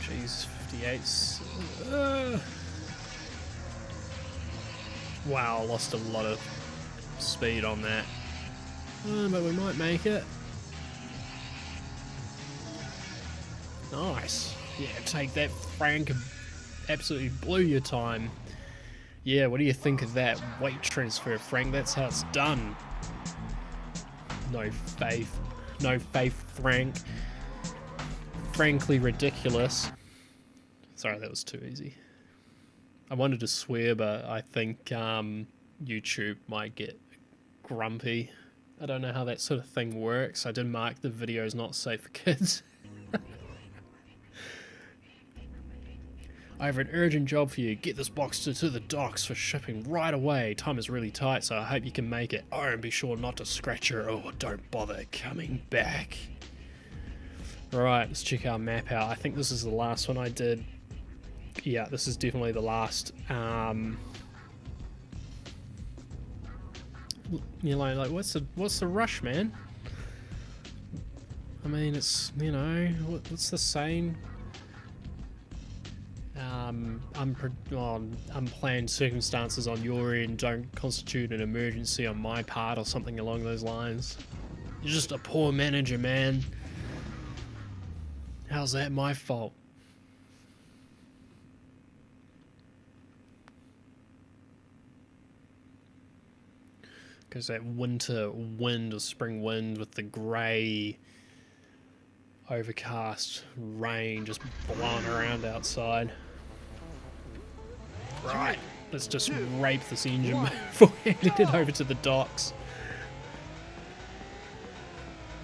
Jeez, 58. Wow, lost a lot of speed on that. But we might make it. Nice. Yeah, take that, Frank. Absolutely blew your time. Yeah, what do you think of that weight transfer, Frank? That's how it's done. No faith. No faith, Frank. Frankly ridiculous. Sorry, that was too easy. I wanted to swear, but I think YouTube might get grumpy. I don't know how that sort of thing works. I did mark the video as not safe for kids. I have an urgent job for you. Get this box to the docks for shipping right away. Time is really tight, so I hope you can make it. Oh, and be sure not to scratch her or don't bother coming back. Right, let's check our map out. I think this is the last one I did. Yeah, this is definitely the last. You know, like what's the rush, man? I mean, it's, you know, what's the saying? Unplanned circumstances on your end don't constitute an emergency on my part, or something along those lines. You're just a poor manager, man. How's that my fault? Because that winter wind or spring wind with the grey overcast rain just blowing around outside. Right, let's just rape this engine before handing it over to the docks.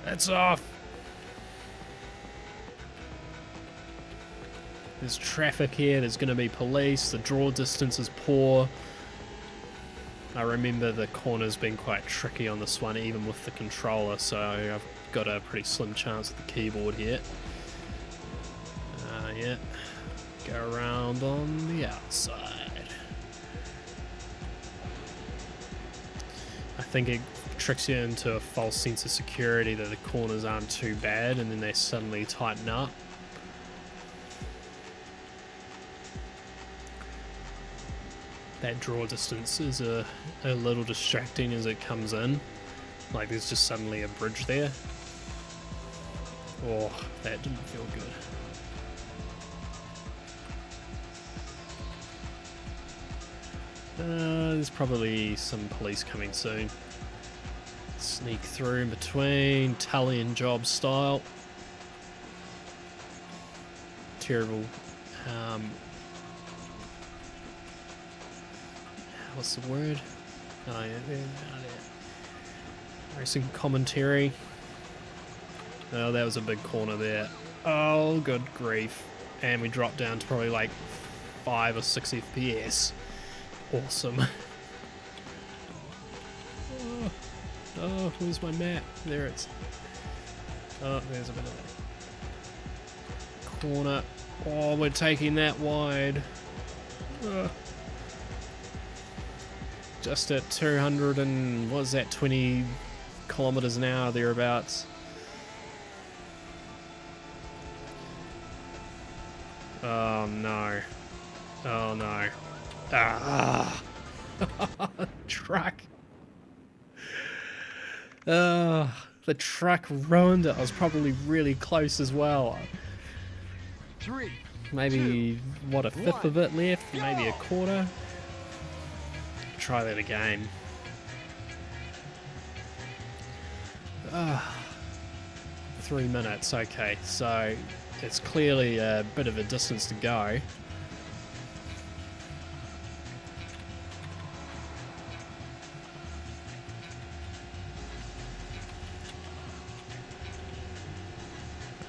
That's off. There's traffic here, there's going to be police, the draw distance is poor. I remember the corners being quite tricky on this one, even with the controller, so I've got a pretty slim chance with the keyboard here. Yeah, go around on the outside. I think it tricks you into a false sense of security that the corners aren't too bad, and then they suddenly tighten up. That draw distance is a little distracting as it comes in. Like there's just suddenly a bridge there. Oh, that didn't feel good. There's probably some police coming soon. Sneak through in between, Italian job style. Terrible. What's the word? Oh yeah, there. Racing commentary. Oh, that was a big corner there. Oh, good grief. And we dropped down to probably like 5 or 6 FPS. Awesome. Oh, where's my map? There it's... Oh, there's a bit of that. Corner. Oh, we're taking that wide. Just at 200 and... what was that? 20 kilometers an hour, thereabouts. Oh, no. Oh, no. Ah! Truck. The truck ruined it. I was probably really close as well. 3, maybe, 2, what, a fifth of it left? go! Maybe a quarter? Try that again. 3 minutes, okay. So, it's clearly a bit of a distance to go.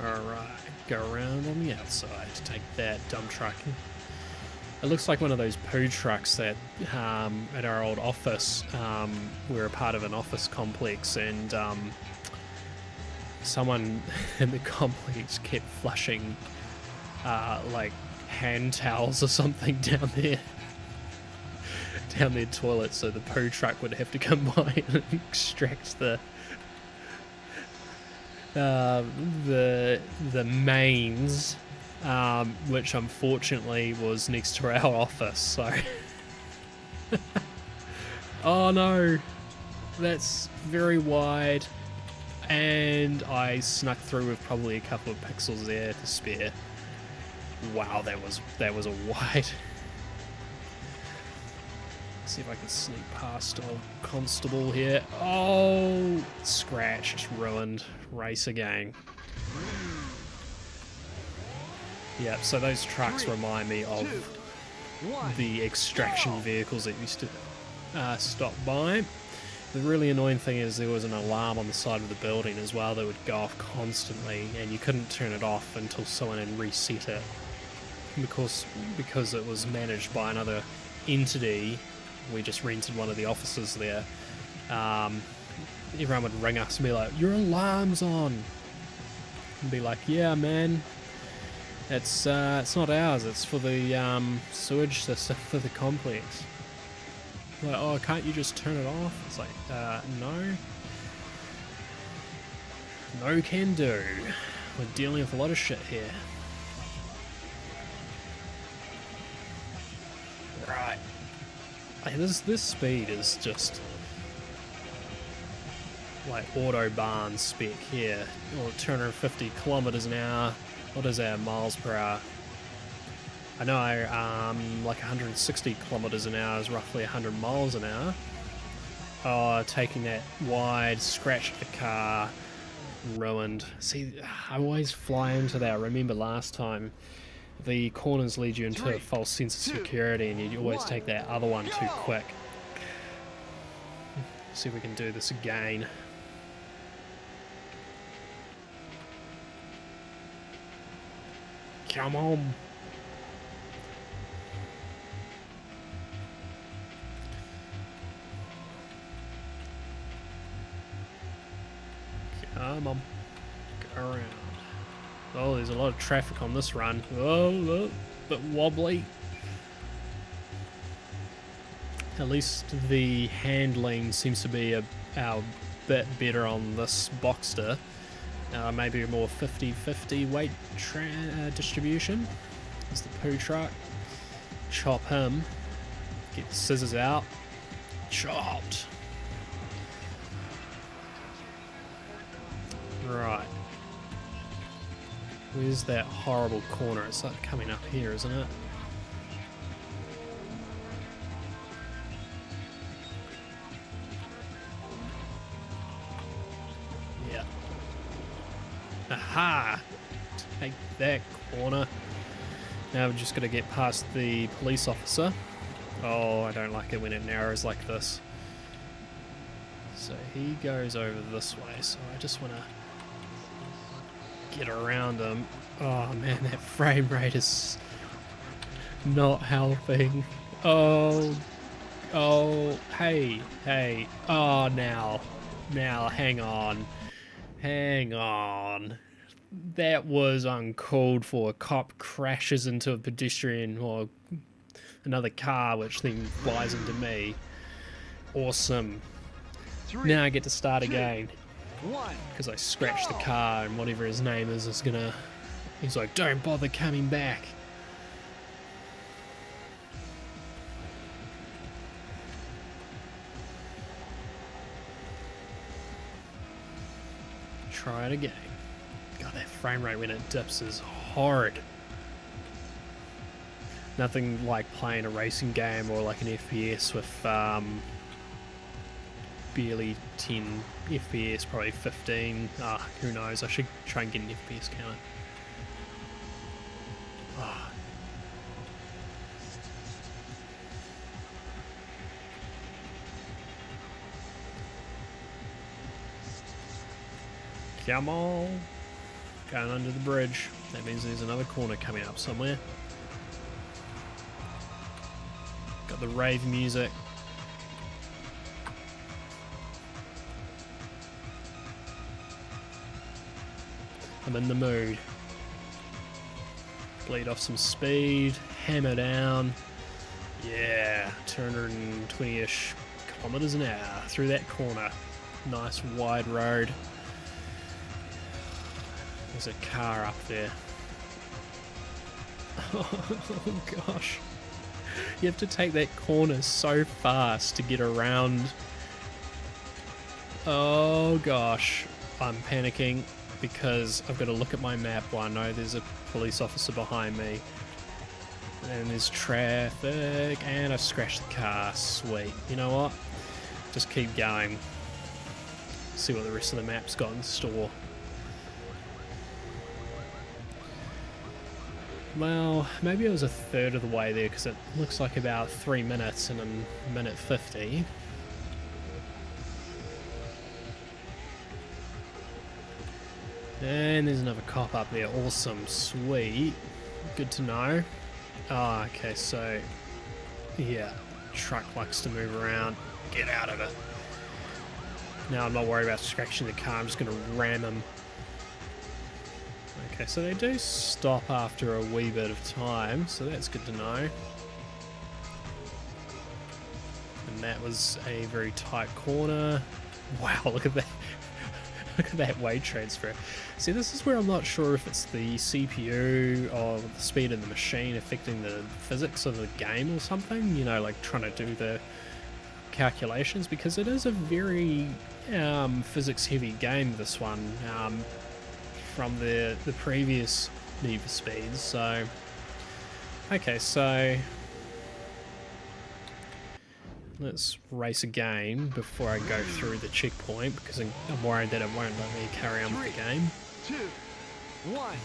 Alright, go around on the outside to take that dump truck. It looks like one of those poo trucks that at our old office, we're a part of an office complex, and someone in the complex kept flushing like hand towels or something down their toilet, so the poo truck would have to come by and extract the mains, which unfortunately was next to our office, so oh no, That's very wide, and I snuck through with probably a couple of pixels there to spare. Wow, that was a wide. See if I can sneak past old Constable here. Oh, scratched, ruined, race again. Yeah, so those trucks remind me of the extraction vehicles that used to stop by. The really annoying thing is there was an alarm on the side of the building as well that would go off constantly, and you couldn't turn it off until someone had reset it. Because it was managed by another entity, we just rented one of the offices there. Everyone would ring us and be like, "Your alarm's on." And be like, "Yeah, man. It's not ours. It's for the sewage system for the complex." Like, "Oh, can't you just turn it off?" It's like, no. No can do. We're dealing with a lot of shit here. Right. Like, this speed is just like Autobahn spec here. Or 250 kilometers an hour. What is that, miles per hour? I know like 160 kilometers an hour is roughly 100 miles an hour. Oh, taking that wide, scratched the car, ruined. See, I always fly into that. I remember last time, the corners lead you into a false sense of security, and you always take that other one too quick. See if we can do this again. Come on. Come on. Go around. Oh, there's a lot of traffic on this run. Oh, bit wobbly. At least the handling seems to be a bit better on this Boxster. Maybe a more 50-50 weight distribution. There's the poo truck. Chop him. Get the scissors out. Chopped. Right. Where's that horrible corner? It's like coming up here, isn't it? Yeah. Aha! Take that corner. Now we're just going to get past the police officer. Oh, I don't like it when it narrows like this. So he goes over this way, so I just want to get around him. Oh man, that frame rate is not helping. Oh, hey, oh, now, hang on, that was uncalled for. A cop crashes into a pedestrian or another car, which then flies into me. Awesome. Now I get to start again. Because I scratched the car, and whatever his name is gonna... He's like, "Don't bother coming back." Try it again. God, that frame rate when it dips is horrid. Nothing like playing a racing game or like an FPS with barely 10 FPS, probably 15. Who knows? I should try and get an FPS counter. Come on. Going under the bridge. That means there's another corner coming up somewhere. Got the rave music. I'm in the mood. Bleed off some speed, hammer down. Yeah, 220-ish kilometers an hour through that corner. Nice wide road. There's a car up there. Oh gosh. You have to take that corner so fast to get around Oh gosh, I'm panicking because I've got to look at my map while I know there's a police officer behind me. And there's traffic, and I've scratched the car. Sweet. You know what? Just keep going. See what the rest of the map's got in store. Well, maybe it was a third of the way there because it looks like about 3 minutes and a minute 50. And there's another cop up there. Awesome. Sweet. Good to know. Oh, okay, so yeah, truck likes to move around. Get out of it. Now I'm not worried about scratching the car, I'm just going to ram him. Okay, so they do stop after a wee bit of time, so that's good to know. And that was a very tight corner. Wow, look at that. Look at that weight transfer. See, this is where I'm not sure if it's the CPU or the speed of the machine affecting the physics of the game or something, you know, like trying to do the calculations, because it is a very physics heavy game, this one, from the previous Need for Speed. So, okay, so let's race again before I go through the checkpoint, because I'm worried that it won't let me carry on with the game. 2, 1,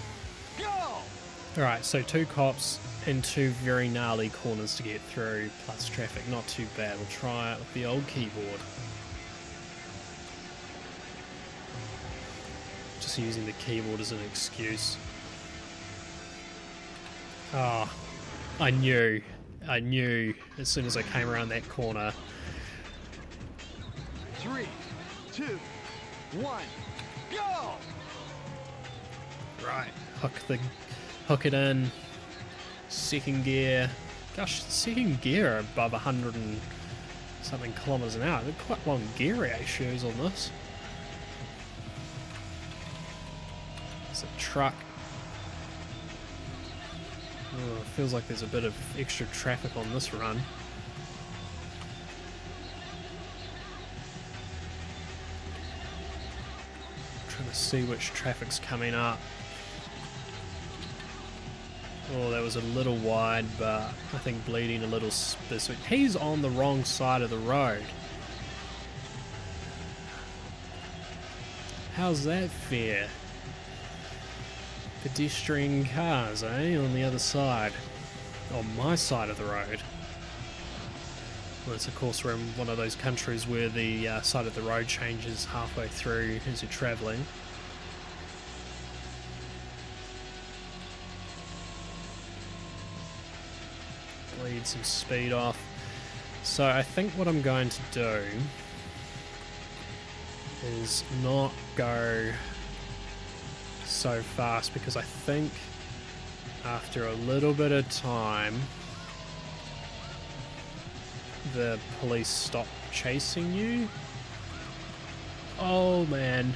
go! Alright, so 2 cops and 2 very gnarly corners to get through, plus traffic. Not too bad. We'll try it with the old keyboard. Just using the keyboard as an excuse. Ah, I knew as soon as I came around that corner. 3, 2, 1, go! Right, hook it in. Second gear. Gosh, second gear above 100 and something kilometers an hour. They're quite long gear ratios on this. It's a truck. Oh, it feels like there's a bit of extra traffic on this run. Trying to see which traffic's coming up. Oh, that was a little wide, but I think bleeding a little specific. He's on the wrong side of the road. How's that fair? Pedestrian cars, eh? On the other side. On my side of the road. Well, it's of course we're in one of those countries where the side of the road changes halfway through as you're travelling. Bleed some speed off. So I think what I'm going to do is not go so fast, because I think after a little bit of time the police stop chasing you. Oh man.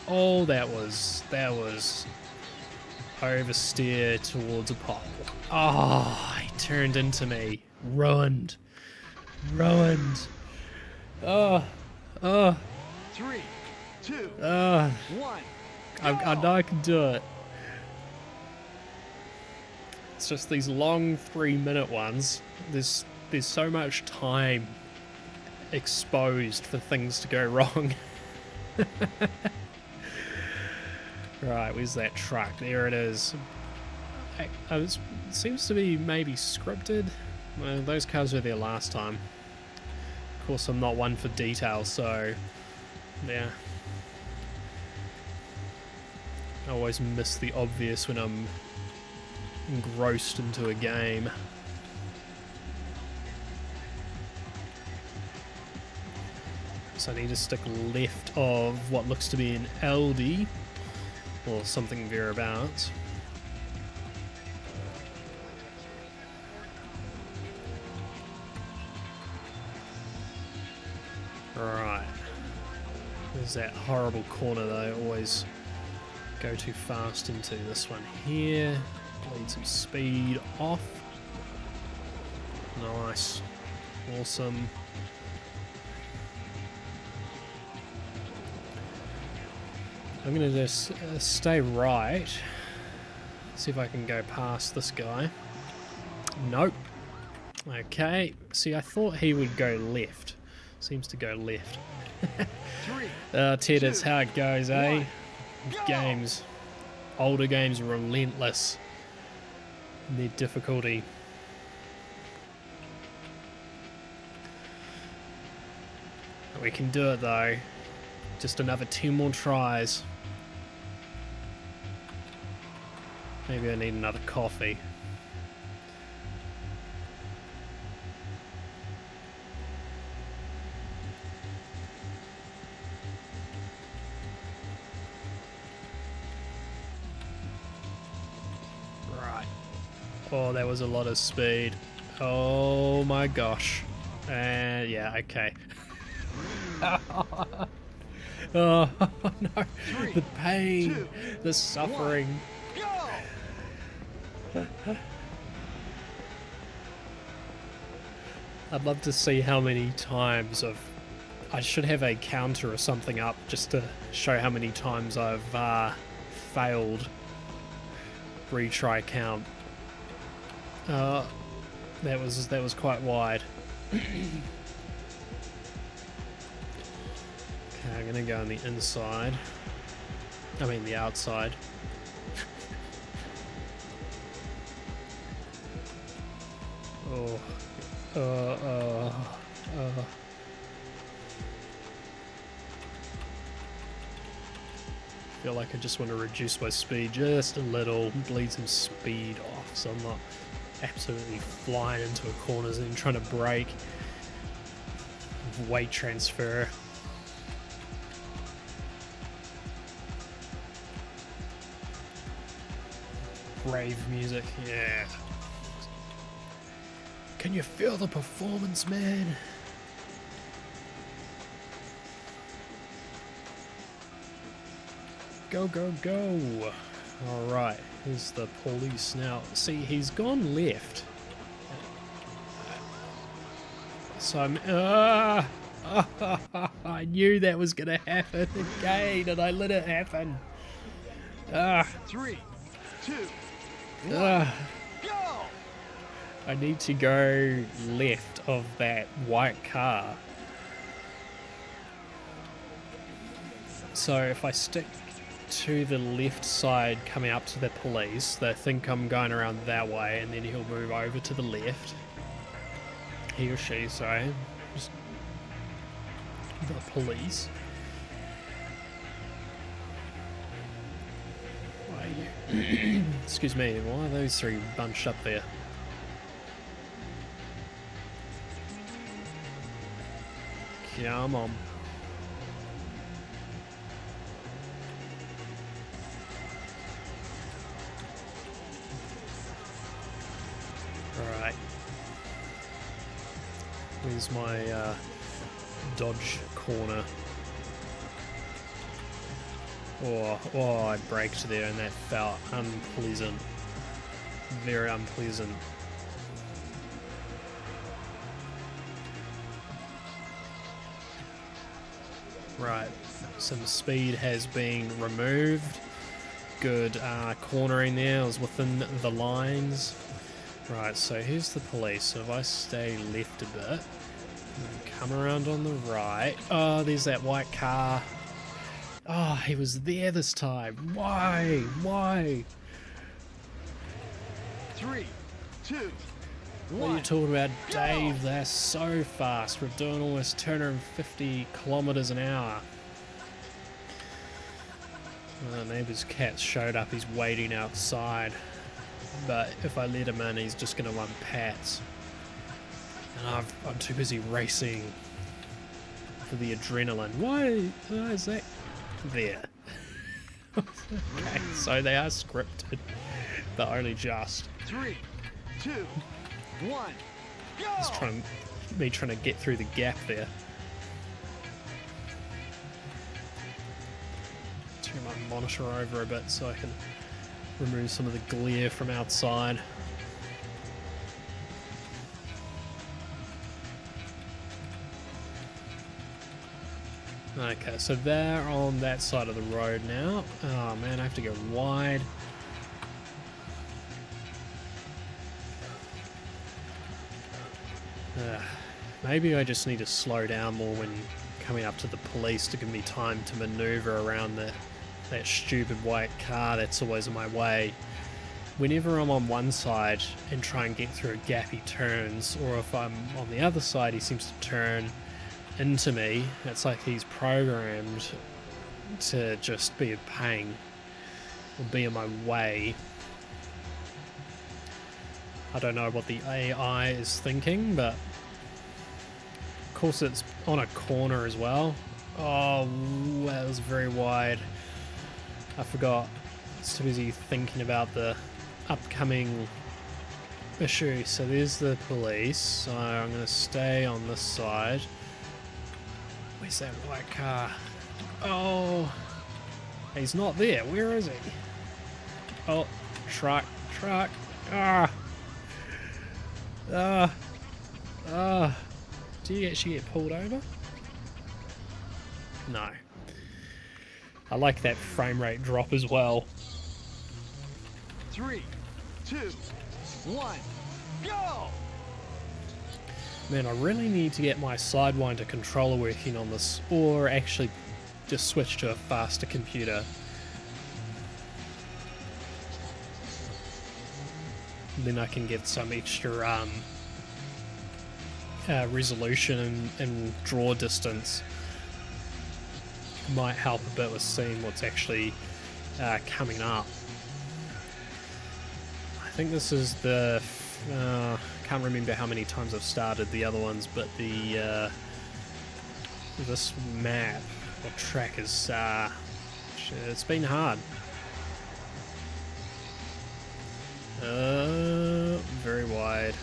Oh, that was oversteer towards a pole. Oh, he turned into me. Ruined. Oh. 3, 2, 1, I know I can do it. It's just these long 3-minute ones. There's so much time exposed for things to go wrong. Right, where's that truck? There it is. It seems to be maybe scripted. Well, those cars were there last time. Of course, I'm not one for detail, so yeah. I always miss the obvious when I'm engrossed into a game. So I need to stick left of what looks to be an LD or something thereabouts. Right. There's that horrible corner though, always go too fast into this one here. Bleed some speed off. Nice. Awesome. I'm gonna just stay right. See if I can go past this guy. Nope. Okay. See, I thought he would go left. Seems to go left. Ted, it's how it goes, eh? Games. Older games are relentless in their difficulty. We can do it though. Just another 2 more tries. Maybe I need another coffee. Right. Oh, that was a lot of speed. Oh my gosh. Yeah, okay. Oh no, the pain, the suffering. I'd love to see how many times I should have a counter or something up just to show how many times I've failed. Retry count. That was quite wide. Okay, I'm gonna go on the inside. I mean the outside. Oh. I feel like I just want to reduce my speed just a little, bleed some speed off so I'm not absolutely flying into corners and trying to brake. Weight transfer. Rave music, yeah. Can you feel the performance, man? Go, go, go. Alright, here's the police now. See, he's gone left. So I'm... I knew that was going to happen again, and I let it happen. 3, 2, 1, go! I need to go left of that white car. So if I stick to the left side coming up to the police, they think I'm going around that way, and then he'll move over to the left. He or she, sorry. Just the police. Why are you? Excuse me, why are those three bunched up there? Come on. Alright. Where's my dodge corner? Oh, I braked there and that felt unpleasant. Very unpleasant. Right, some speed has been removed. Good cornering there, I was within the lines. Right, so here's the police. So if I stay left a bit, and come around on the right. Oh, there's that white car. Oh, he was there this time. Why? Why? 3, 2, 1. What are you talking about, Dave? They're so fast. We're doing almost 250 kilometers an hour. Well, the neighbour's cat showed up. He's waiting outside. But if I let him in, he's just going to want pats. And I'm too busy racing for the adrenaline. Why is that there? Okay, so they are scripted, but only just. 3, 2, 1, go! Just trying to get through the gap there. Turn my monitor over a bit so I can remove some of the glare from outside. Okay, so they're on that side of the road now. Oh man, I have to go wide. Maybe I just need to slow down more when coming up to the police to give me time to maneuver around that stupid white car that's always in my way. Whenever I'm on one side and try and get through a gap, he turns, or if I'm on the other side, he seems to turn into me. It's like he's programmed to just be a pain or be in my way. I don't know what the AI is thinking, but of course it's on a corner as well. Oh, that was very wide. I forgot. It's too busy thinking about the upcoming issue. So there's the police. So I'm going to stay on this side. Where's that white car? Oh, he's not there. Where is he? Oh, truck. Ah. Do you actually get pulled over? No. I like that frame rate drop as well. 3, 2, 1, go! Man, I really need to get my Sidewinder controller working on this, or actually just switch to a faster computer. Then I can get some extra resolution and draw distance. Might help a bit with seeing what's actually coming up. I think this is the can't remember how many times I've started the other ones, but the this map or track is it's been hard. Very wide.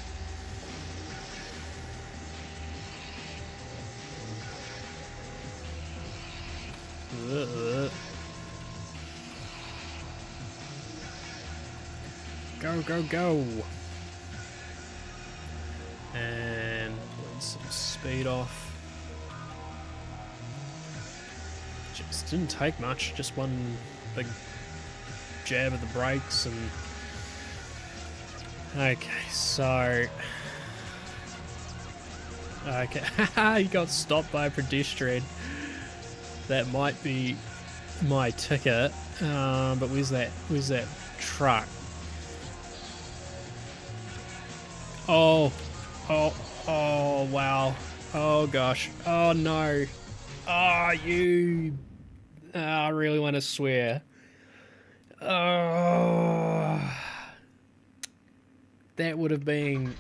Go. And put some speed off. Just didn't take much, just one big jab of the brakes and... Okay, so... Okay, he got stopped by a pedestrian. That might be my ticket, but where's that truck? Oh, wow. Oh gosh. Oh no. Oh, you. Oh, I really want to swear. Oh. That would have been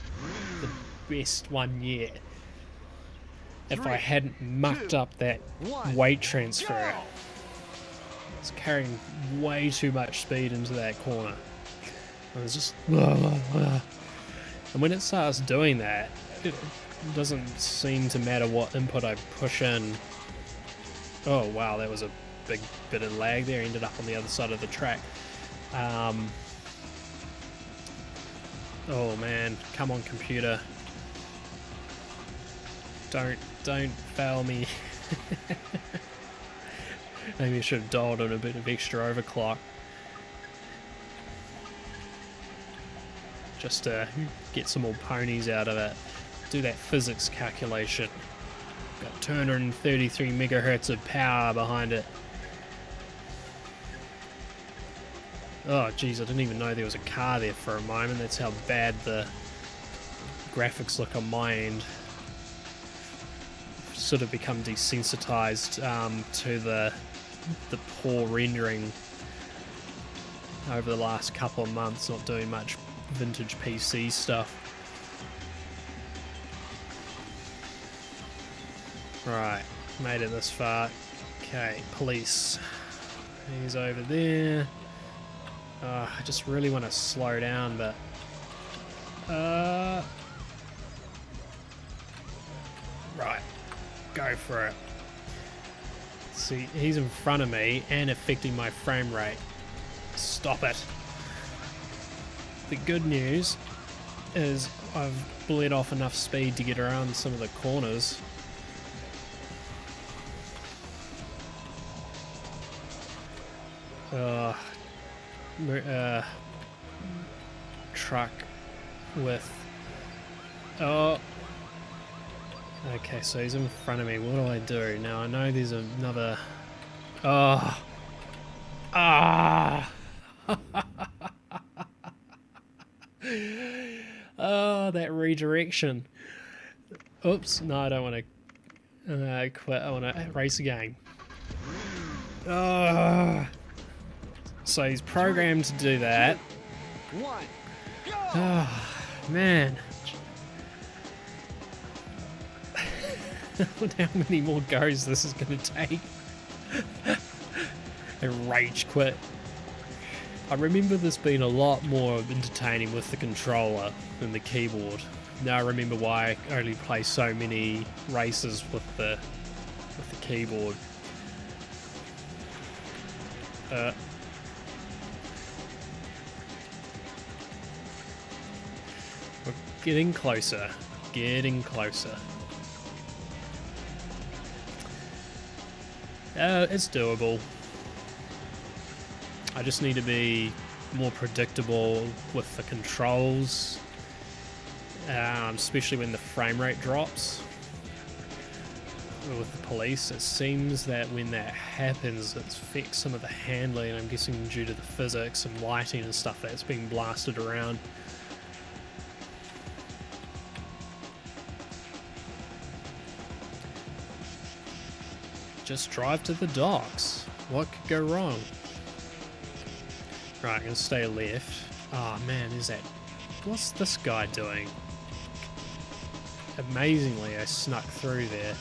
the best one yet. If I hadn't mucked up that weight transfer. It's carrying way too much speed into that corner. I was just... And when it starts doing that, it doesn't seem to matter what input I push in. Oh wow, that was a big bit of lag there. Ended up on the other side of the track. Oh man, come on computer. Don't fail me. Maybe I should have dialed in a bit of extra overclock. Just to get some more ponies out of it. Do that physics calculation. Got 233 megahertz of power behind it. Oh geez, I didn't even know there was a car there for a moment. That's how bad the graphics look on my end. Sort of become desensitized to the poor rendering over the last couple of months, not doing much vintage PC stuff. Right, made it this far. Okay, police. He's over there. I just really want to slow down, but right, go for it. See, he's in front of me and affecting my frame rate. Stop it. The good news is I've bled off enough speed to get around some of the corners. truck with... Oh. Okay, so he's in front of me. What do I do? Now I know there's another... Oh. Ah. Oh, that redirection. Oops, no, I don't want to quit. I want to race again. Oh. So he's programmed to do that. 3, 2, 1, go! Oh, man. I wonder how many more goes this is going to take. A rage quit. I remember this being a lot more entertaining with the controller than the keyboard. Now I remember why I only play so many races with the keyboard. We're getting closer. Getting closer. It's doable. I just need to be more predictable with the controls, especially when the frame rate drops with the police. It seems that when that happens, it affects some of the handling, I'm guessing due to the physics and lighting and stuff that's being blasted around. Just drive to the docks. What could go wrong? Right, I'm gonna stay left. Oh man, is that... What's this guy doing? Amazingly, I snuck through there.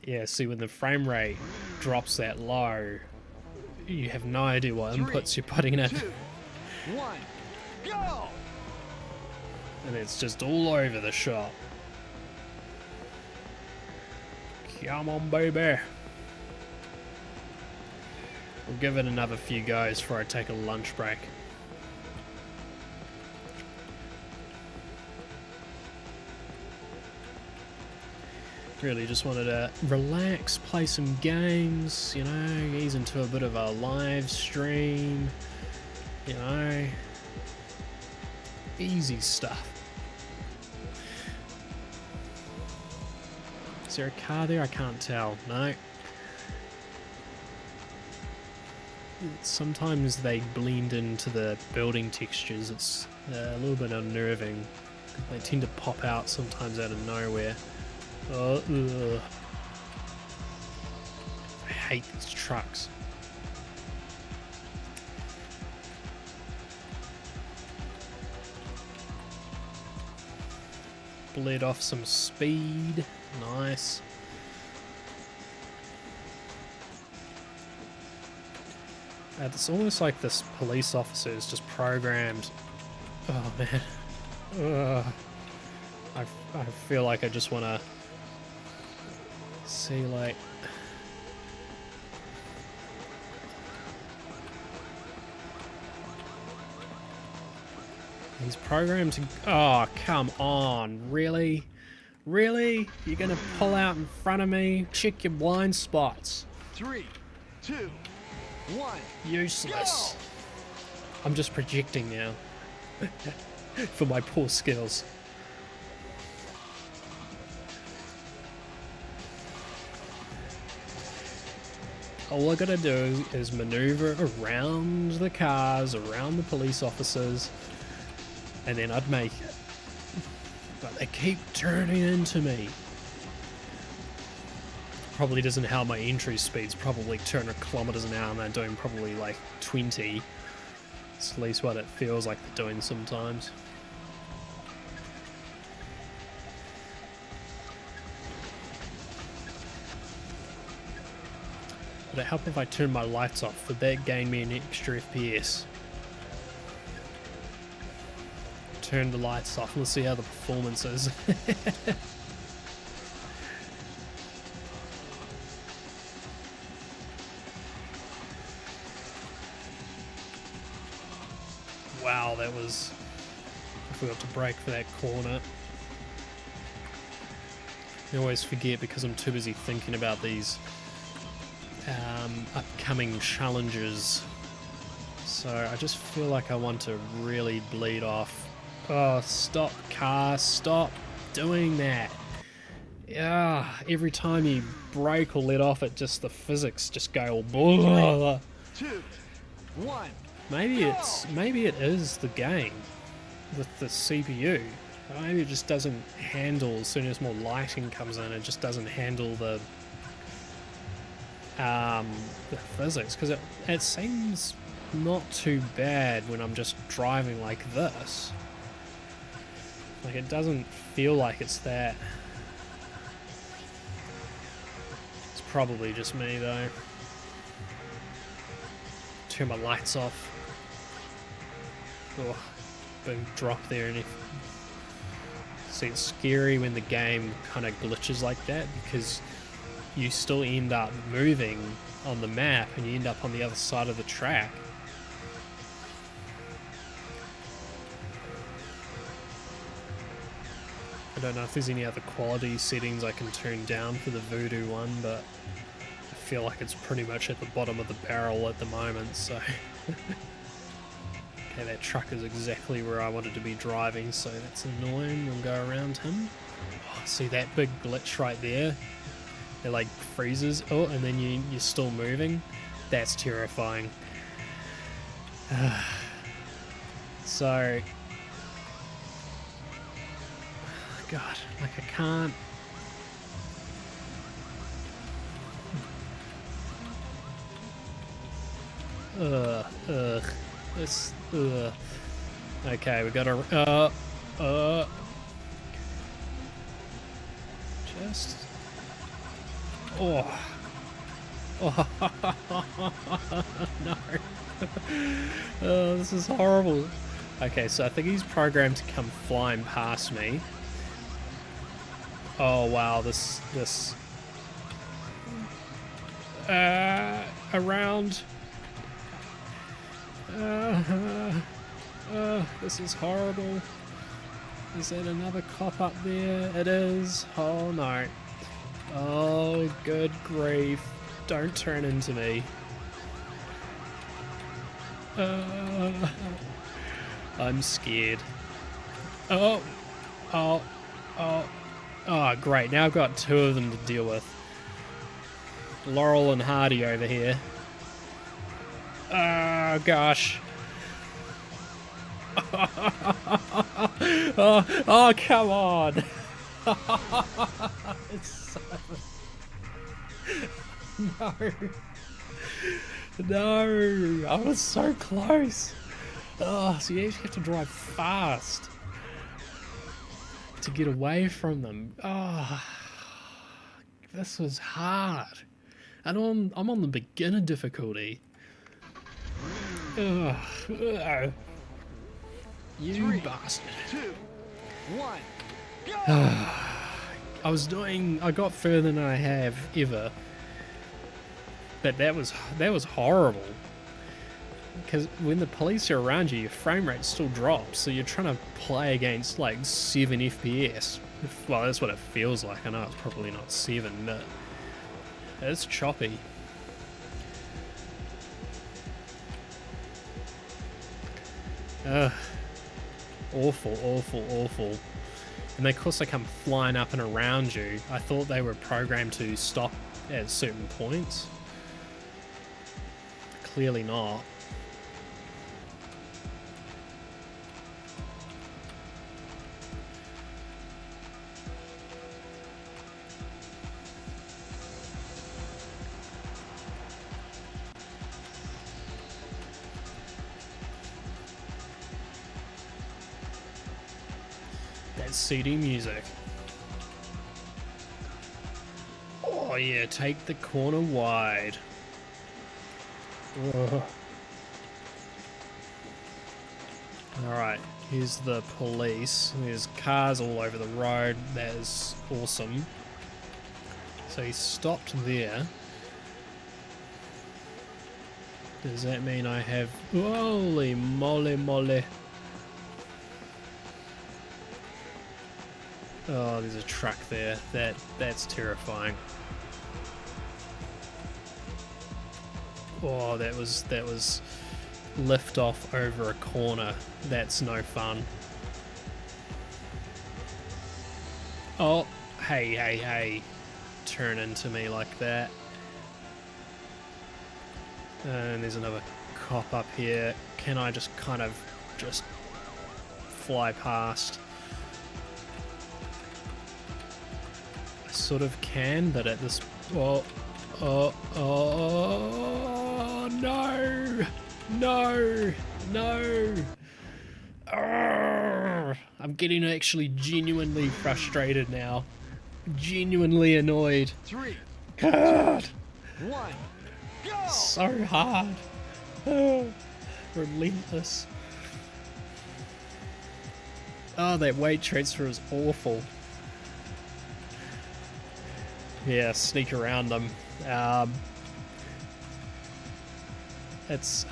Yeah, see, when the frame rate drops that low, you have no idea what inputs you're putting in. 2, 1, go! And it's just all over the shop. Come on, baby. We'll give it another few goes before I take a lunch break. Really just wanted to relax, play some games, you know, ease into a bit of a live stream, you know, easy stuff. Is there a car there? I can't tell. No. Sometimes they blend into the building textures. It's a little bit unnerving. They tend to pop out sometimes out of nowhere. Ugh. I hate these trucks. Bled off some speed. Nice. It's almost like this police officer is just programmed. Oh man. I feel like I just want to see, like, he's programmed to... Oh, come on. Really? Really? You're gonna pull out in front of me? Check your blind spots. 3, 2, 1. Useless. Go! I'm just projecting now. For my poor skills. All I gotta do is maneuver around the cars, around the police officers, and then I'd make it. But they keep turning into me. Probably doesn't help my entry speeds, probably 200 kilometers an hour and they're doing probably like 20. It's at least what it feels like they're doing sometimes. Would it help if I turn my lights off? Would that gain me an extra FPS? Turn the lights off. Let's see how the performance is. Wow, that was... I forgot to brake for that corner. I always forget because I'm too busy thinking about these upcoming challenges. So I just feel like I want to really bleed off. Oh, stop, car, stop doing that. Yeah, every time you brake or let off, the physics just go all blah. 2, 1. Maybe it is the game with the CPU. Maybe it just doesn't handle, as soon as more lighting comes in, it just doesn't handle the physics, because it seems not too bad when I'm just driving like this. Like, it doesn't feel like it's that. It's probably just me though. Turn my lights off. Oh, big drop there. And see, it's scary when the game kind of glitches like that, because you still end up moving on the map and you end up on the other side of the track. I don't know if there's any other quality settings I can turn down for the Voodoo one, but I feel like it's pretty much at the bottom of the barrel at the moment, so... Okay, that truck is exactly where I wanted to be driving, so that's annoying. We'll go around him. Oh, see that big glitch right there? It like freezes, oh, and then you're still moving. That's terrifying. So... God, like I can't... This, okay, we gotta, just... Oh. Oh, no. Oh, this is horrible. Okay, so I think he's programmed to come flying past me. Oh wow, this around. This is horrible. Is that another cop up there? It is. Oh no. Oh, good grief. Don't turn into me. I'm scared. Oh, great. Now I've got two of them to deal with. Laurel and Hardy over here. Oh, gosh. Oh, come on. It's so... No. No. I was so close. Oh, so you actually have to drive fast to get away from them. Oh, this was hard. And I'm on the beginner difficulty. Ugh. Ugh. You 3, bastard. 2, 1, go! I got further than I have ever. But that was horrible. Because when the police are around you, your frame rate still drops, so you're trying to play against like 7 FPS. Well, that's what it feels like. I know it's probably not 7, but it's choppy. Ugh. Awful, awful, awful. And of course they come flying up and around you. I thought they were programmed to stop at certain points. Clearly not. That's CD music. Oh yeah, take the corner wide. Alright, here's the police. There's cars all over the road. That is awesome. So he stopped there. Does that mean I have... Holy moly moly. Oh, there's a truck there. That's terrifying. Oh, that was lift off over a corner. That's no fun. Oh, hey. Turn into me like that. And there's another cop up here. Can I just kind of just fly past? I sort of can, but at this... Oh, no! Arrgh. I'm getting actually genuinely frustrated now. Genuinely annoyed. 3, God! 1, go! So hard. Relentless. Oh, that weight transfer is awful. Yeah, sneak around them. It's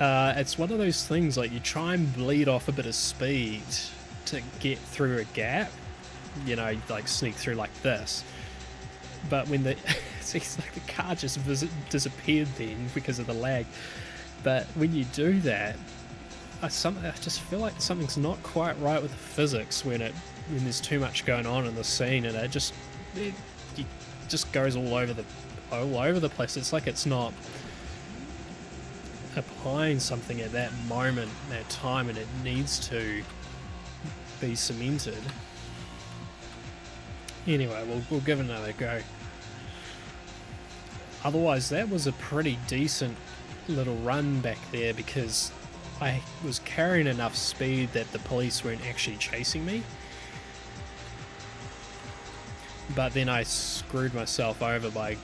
one of those things, like, you try and bleed off a bit of speed to get through a gap, you know, like sneak through like this, but when the it's like the car just disappeared then because of the lag. But when you do that, I just feel like something's not quite right with the physics when there's too much going on in the scene, and it just goes all over the place. It's like it's not applying something at that moment, that time, and it needs to be cemented. Anyway, we'll give it another go. Otherwise, that was a pretty decent little run back there, because I was carrying enough speed that the police weren't actually chasing me. But then I screwed myself over by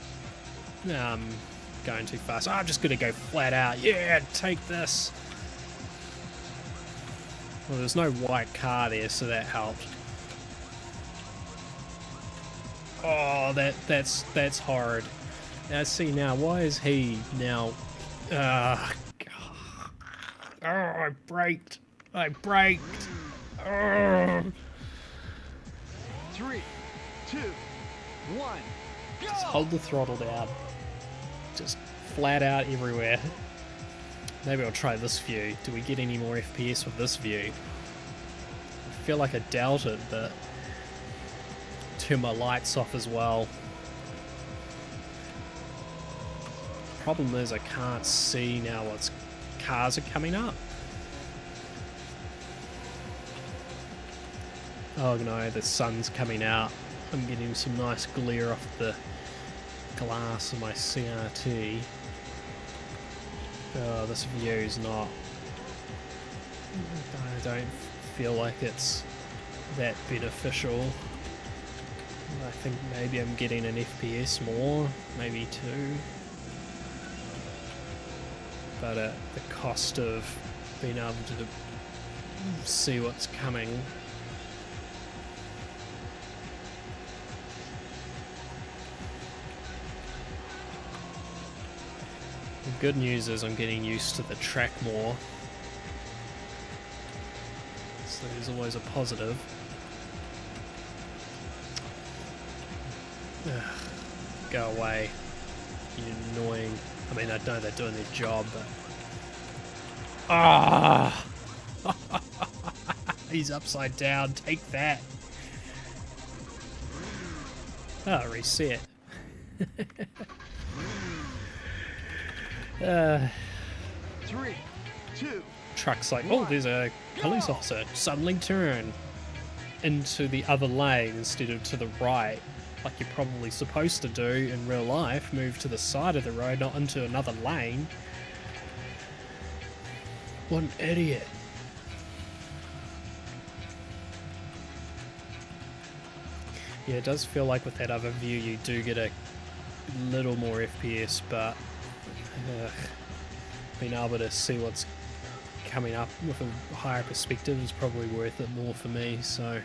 going too fast. I'm just gonna go flat out. Yeah, take this. Well, there's no white car there, so that helped. Oh, that's horrid. Now see, now why is he now? Oh, I braked. Oh. 3, 2, 1, go! Just hold the throttle down. Just flat out everywhere. Maybe I'll try this view. Do we get any more FPS with this view? I feel like I doubt it, but turn my lights off as well. Problem is I can't see now what cars are coming up. Oh no, the sun's coming out. I'm getting some nice glare off the glass of my CRT. Oh, this view's not... I don't feel like it's that beneficial. I think maybe I'm getting an FPS more, maybe 2. But at the cost of being able to see what's coming. The good news is I'm getting used to the track more, so there's always a positive. Ugh, go away, you annoying... I mean, I know they're doing their job, but... Ah! He's upside down, take that! Ah, reset. 3, 2. Truck's like, oh, there's a police officer. Suddenly turn into the other lane instead of to the right, like you're probably supposed to do in real life. Move to the side of the road, not into another lane. What an idiot. Yeah, it does feel like with that other view you do get a little more FPS, but being able to see what's coming up with a higher perspective is probably worth it more for me, so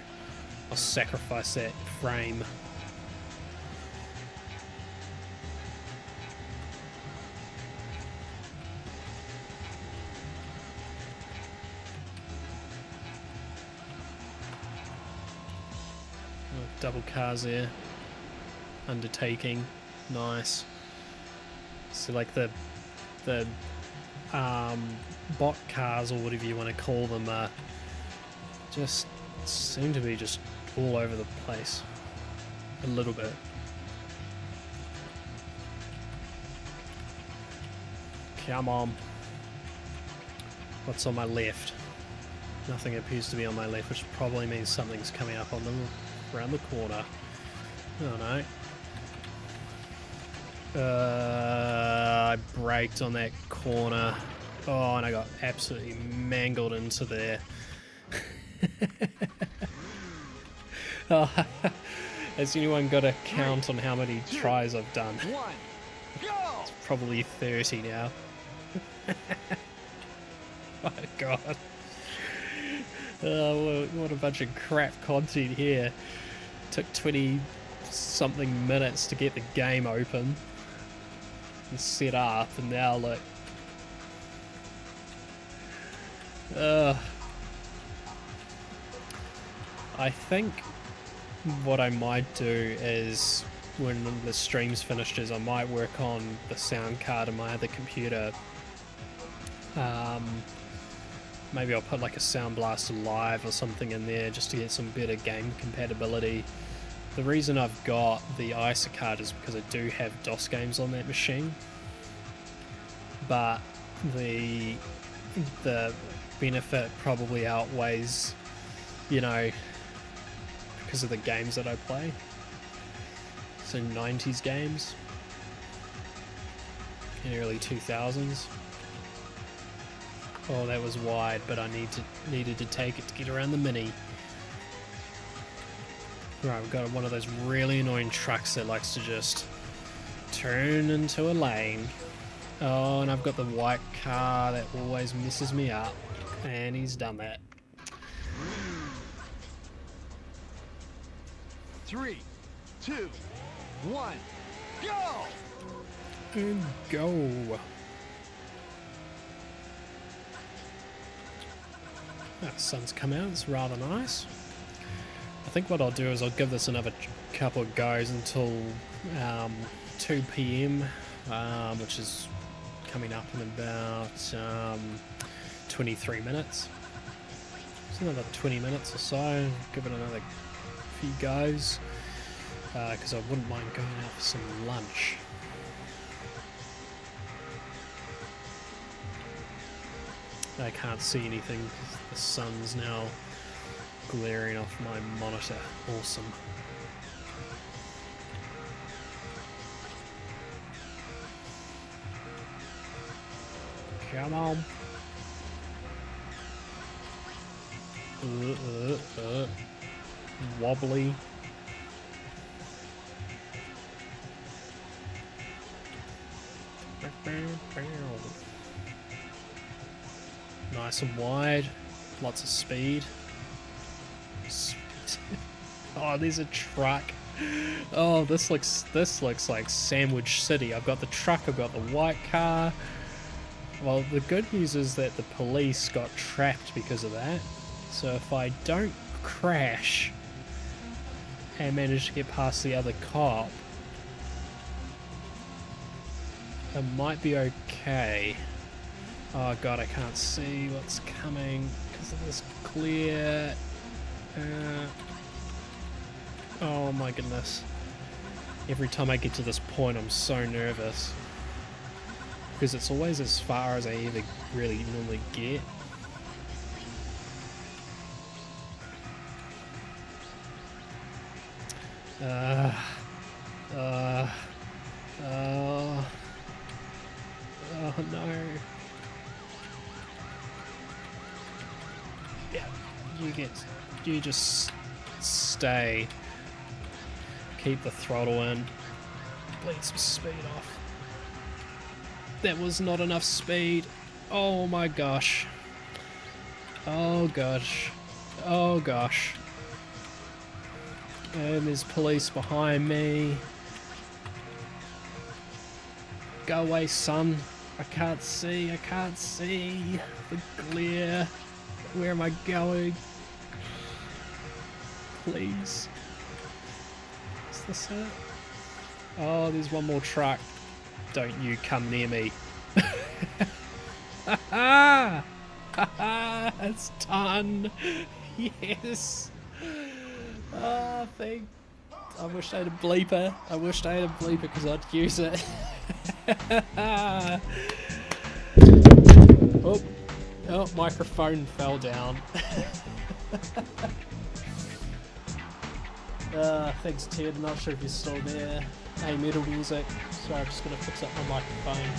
I'll sacrifice that frame. Double cars there. Undertaking. Nice. So like the bot cars or whatever you want to call them just seem to be just all over the place a little bit. Come on. What's on my left? Nothing appears to be on my left, which probably means something's coming up on them around the corner. Oh no. I braked on that corner. Oh, and I got absolutely mangled into there. Oh, has anyone got a count on how many tries I've done? It's probably 30 now. My god. What a bunch of crap content here. Took 20 something minutes to get the game open and set up, and now look. I think what I might do is when the stream's finished is I might work on the sound card on my other computer. Maybe I'll put like a Sound Blaster Live or something in there just to get some better game compatibility. The reason I've got the ISA card is because I do have DOS games on that machine, but the benefit probably outweighs, you know, because of the games that I play. So 90s games in early 2000s. Oh, that was wide, but I needed to take it to get around the Mini. Right, we've got one of those really annoying trucks that likes to just turn into a lane. Oh, and I've got the white car that always messes me up, and he's done that. 3, 2, 1, go! And go. The sun's come out, it's rather nice. I think what I'll do is I'll give this another couple of goes until 2 PM, which is coming up in about 23 minutes. So another 20 minutes or so, give it another few goes, because I wouldn't mind going out for some lunch. I can't see anything because the sun's now glaring off my monitor. Awesome. Come on. Wobbly. Nice and wide, lots of speed. Oh, there's a truck. Oh, this looks like Sandwich City. I've got the truck, I've got the white car. Well, the good news is that the police got trapped because of that. So if I don't crash and manage to get past the other cop, it might be okay. Oh god, I can't see what's coming because of this clear. Oh my goodness. Every time I get to this point I'm so nervous. Because it's always as far as I ever really normally get. Oh no. Yeah, you just stay. Keep the throttle in. Bleed some speed off. That was not enough speed. Oh my gosh. Oh gosh. Oh gosh. And there's police behind me. Go away, son. I can't see. I can't see. The glare. Where am I going? Please. Is this it? Oh, there's one more truck. Don't you come near me. It's done. Yes. Ah, thank. I wish I had a bleeper. I wished I had a bleeper because I'd use it. Oh, oh, microphone fell down. Thanks, Ted. Not sure if you're still there. Hey, Metal Music. Sorry, I'm just gonna fix up my microphone.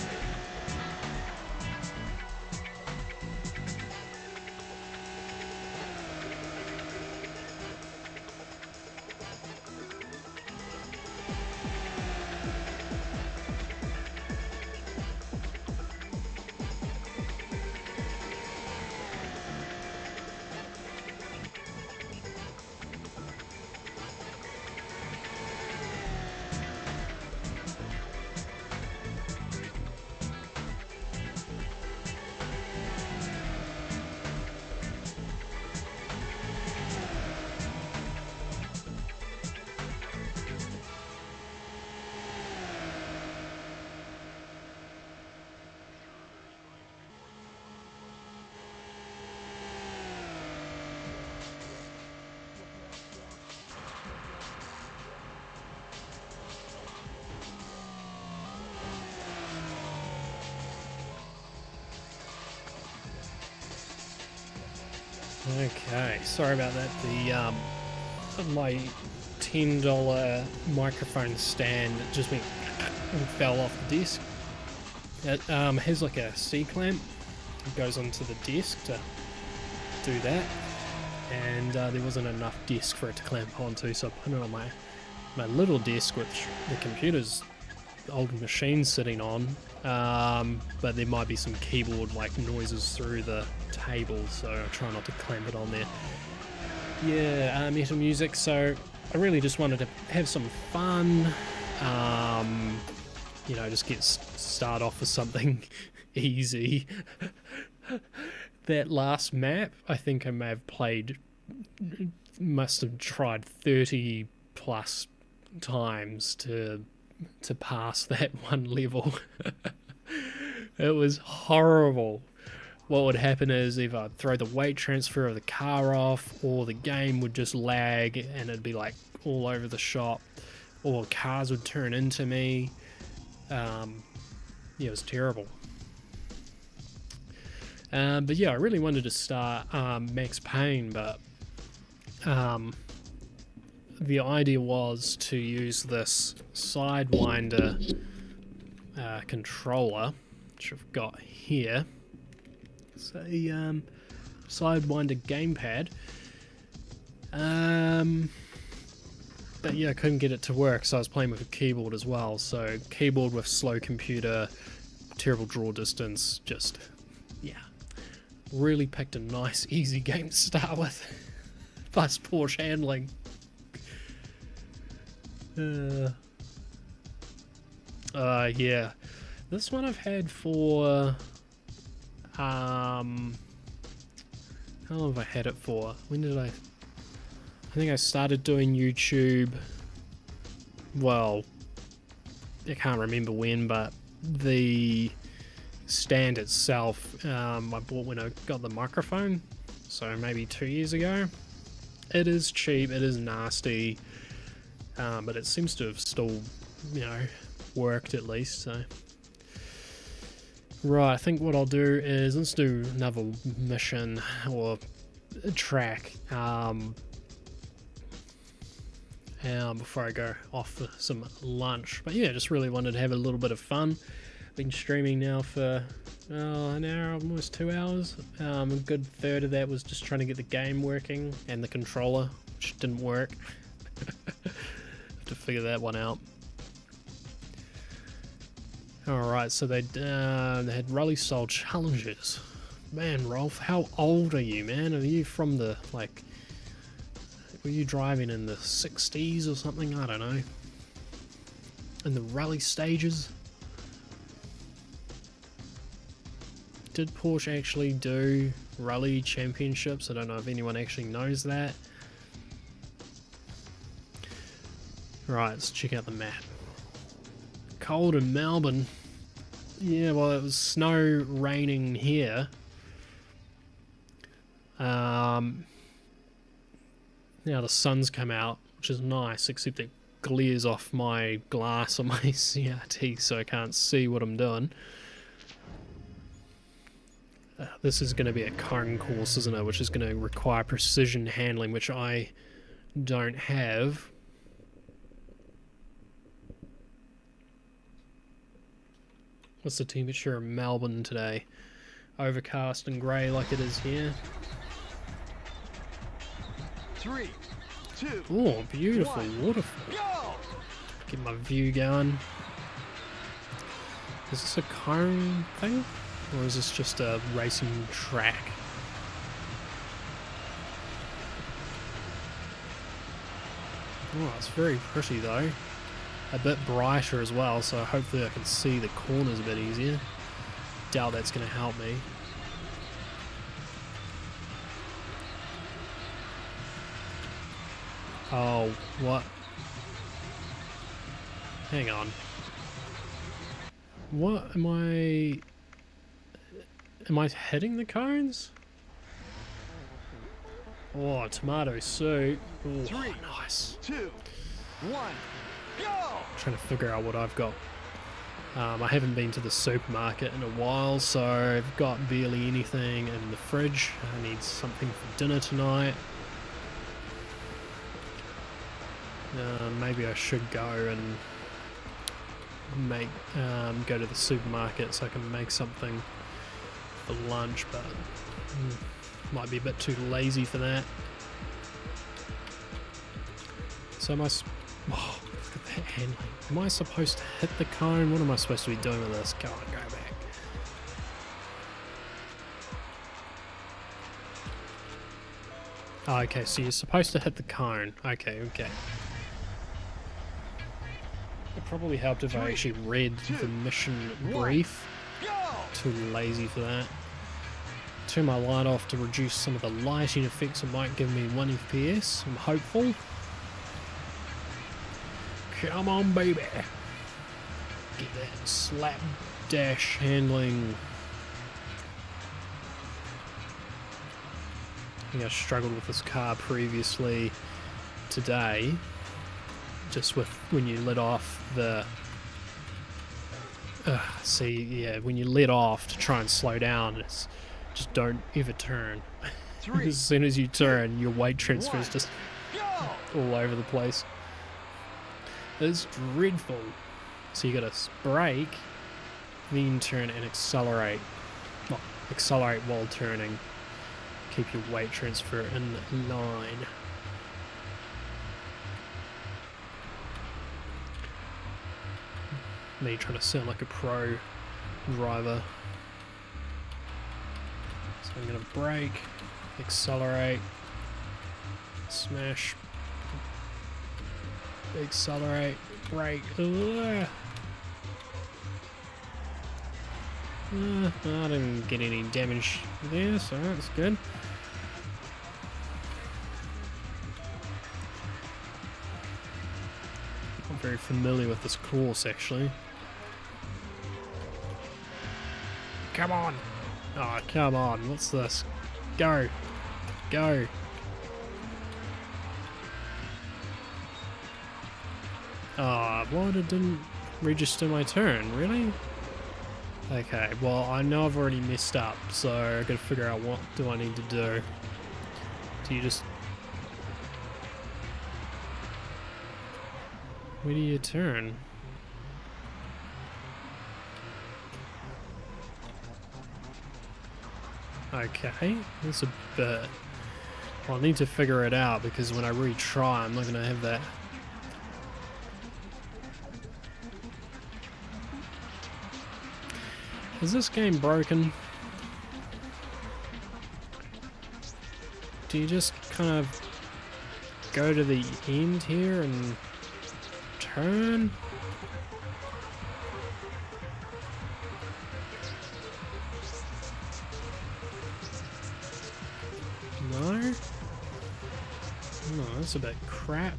Okay, sorry about that. The my $10 microphone stand just went and fell off the desk. It has like a C-clamp. It goes onto the desk to do that, and there wasn't enough desk for it to clamp onto, so I put it on my little desk, which the computer's old machine's sitting on. But there might be some keyboard like noises through the table, so I try not to clamp it on there. Yeah, Metal Music. So I really just wanted to have some fun. You know, just start off with something easy. That last map, I think I may have played, must have tried 30 plus times to pass that one level. It was horrible. What would happen is either I'd throw the weight transfer of the car off, or the game would just lag and it'd be like all over the shop, or cars would turn into me. Yeah, it was terrible. But yeah, I really wanted to start Max Payne, but the idea was to use this Sidewinder controller, which I've got here. It's a Sidewinder gamepad. But yeah, I couldn't get it to work, so I was playing with a keyboard as well. So keyboard with slow computer, terrible draw distance, just, yeah. Really picked a nice, easy game to start with. Plus Porsche handling. Yeah. This one I've had for, how long have I had it for? When did I think I started doing YouTube, well, I can't remember when, but the stand itself, I bought when I got the microphone, so maybe 2 years ago. It is cheap, it is nasty, but it seems to have still, you know, worked at least, so. Right, I think what I'll do is, let's do another mission, or track, before I go off for some lunch. But yeah, just really wanted to have a little bit of fun. Been streaming now for an hour, almost 2 hours. A good third of that was just trying to get the game working, and the controller, which didn't work. Have to figure that one out. Alright, so they had rally style challenges. Man, Rolf, how old are you, man? Are you from the, like, were you driving in the 60s or something? I don't know. In the rally stages? Did Porsche actually do rally championships? I don't know if anyone actually knows that. Right, let's check out the map. Cold in Melbourne. Yeah, well, it was snow raining here. Now the sun's come out, which is nice, except it glares off my glass on my CRT, so I can't see what I'm doing. This is going to be a cone course, isn't it? Which is going to require precision handling, which I don't have. What's the temperature in Melbourne today? Overcast and grey like it is here. 3, 2, Oh, beautiful 1, waterfall. go! Get my view going. Is this a cone thing? Or is this just a racing track? Oh, it's very pretty though. A bit brighter as well, so hopefully I can see the corners a bit easier. Doubt that's going to help me. Oh, what? Hang on. What am I... Am I hitting the cones? Oh, tomato soup. Oh, 3, nice. 2, 1, go! Trying to figure out what I've got. I haven't been to the supermarket in a while, so I've got barely anything in the fridge. I need something for dinner tonight. Maybe I should go and go to the supermarket so I can make something for lunch, but might be a bit too lazy for that. So oh, look at that handling. Am I supposed to hit the cone? What am I supposed to be doing with this? Go on, go back. Oh, okay, so you're supposed to hit the cone. Okay. It probably helped if I actually read the mission brief. Too lazy for that. Turn my light off to reduce some of the lighting effects. It might give me 1 FPS. I'm hopeful. Come on, baby. Get that slap dash handling. I think I struggled with this car previously today. Just with when you let off the... when you let off to try and slow down, it's just don't ever turn. As soon as you turn, your weight transfer is just all over the place. It's dreadful. So you gotta brake, then turn and accelerate. Well, accelerate while turning. Keep your weight transfer in line. Me trying to sound like a pro driver. So I'm going to brake, accelerate, smash, accelerate, brake. I didn't get any damage there, so that's good. I'm very familiar with this course actually. Come on! Oh, come on. What's this? Go! Go! Oh, what? It didn't register my turn, really? Okay, well, I know I've already messed up, so I gotta figure out what do I need to do. Do you just... Where do you turn? Okay, that's a bit... Well, I need to figure it out because when I retry, I'm not going to have that. Is this game broken? Do you just kind of go to the end here and turn? No? No, that's a bit crap.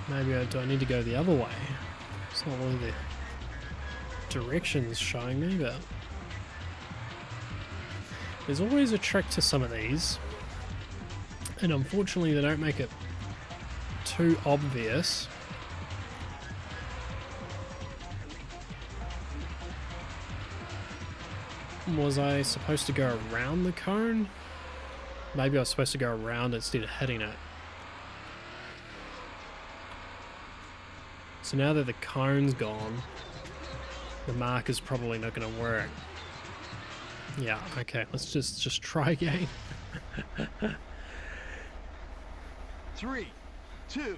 Maybe do I need to go the other way? It's not really the directions showing me, but there's always a trick to some of these, and unfortunately they don't make it too obvious. Was I supposed to go around the cone? Maybe I was supposed to go around instead of hitting it. So now that the cone's gone, the mark is probably not going to work. Yeah, okay, let's just try again. 3, 2,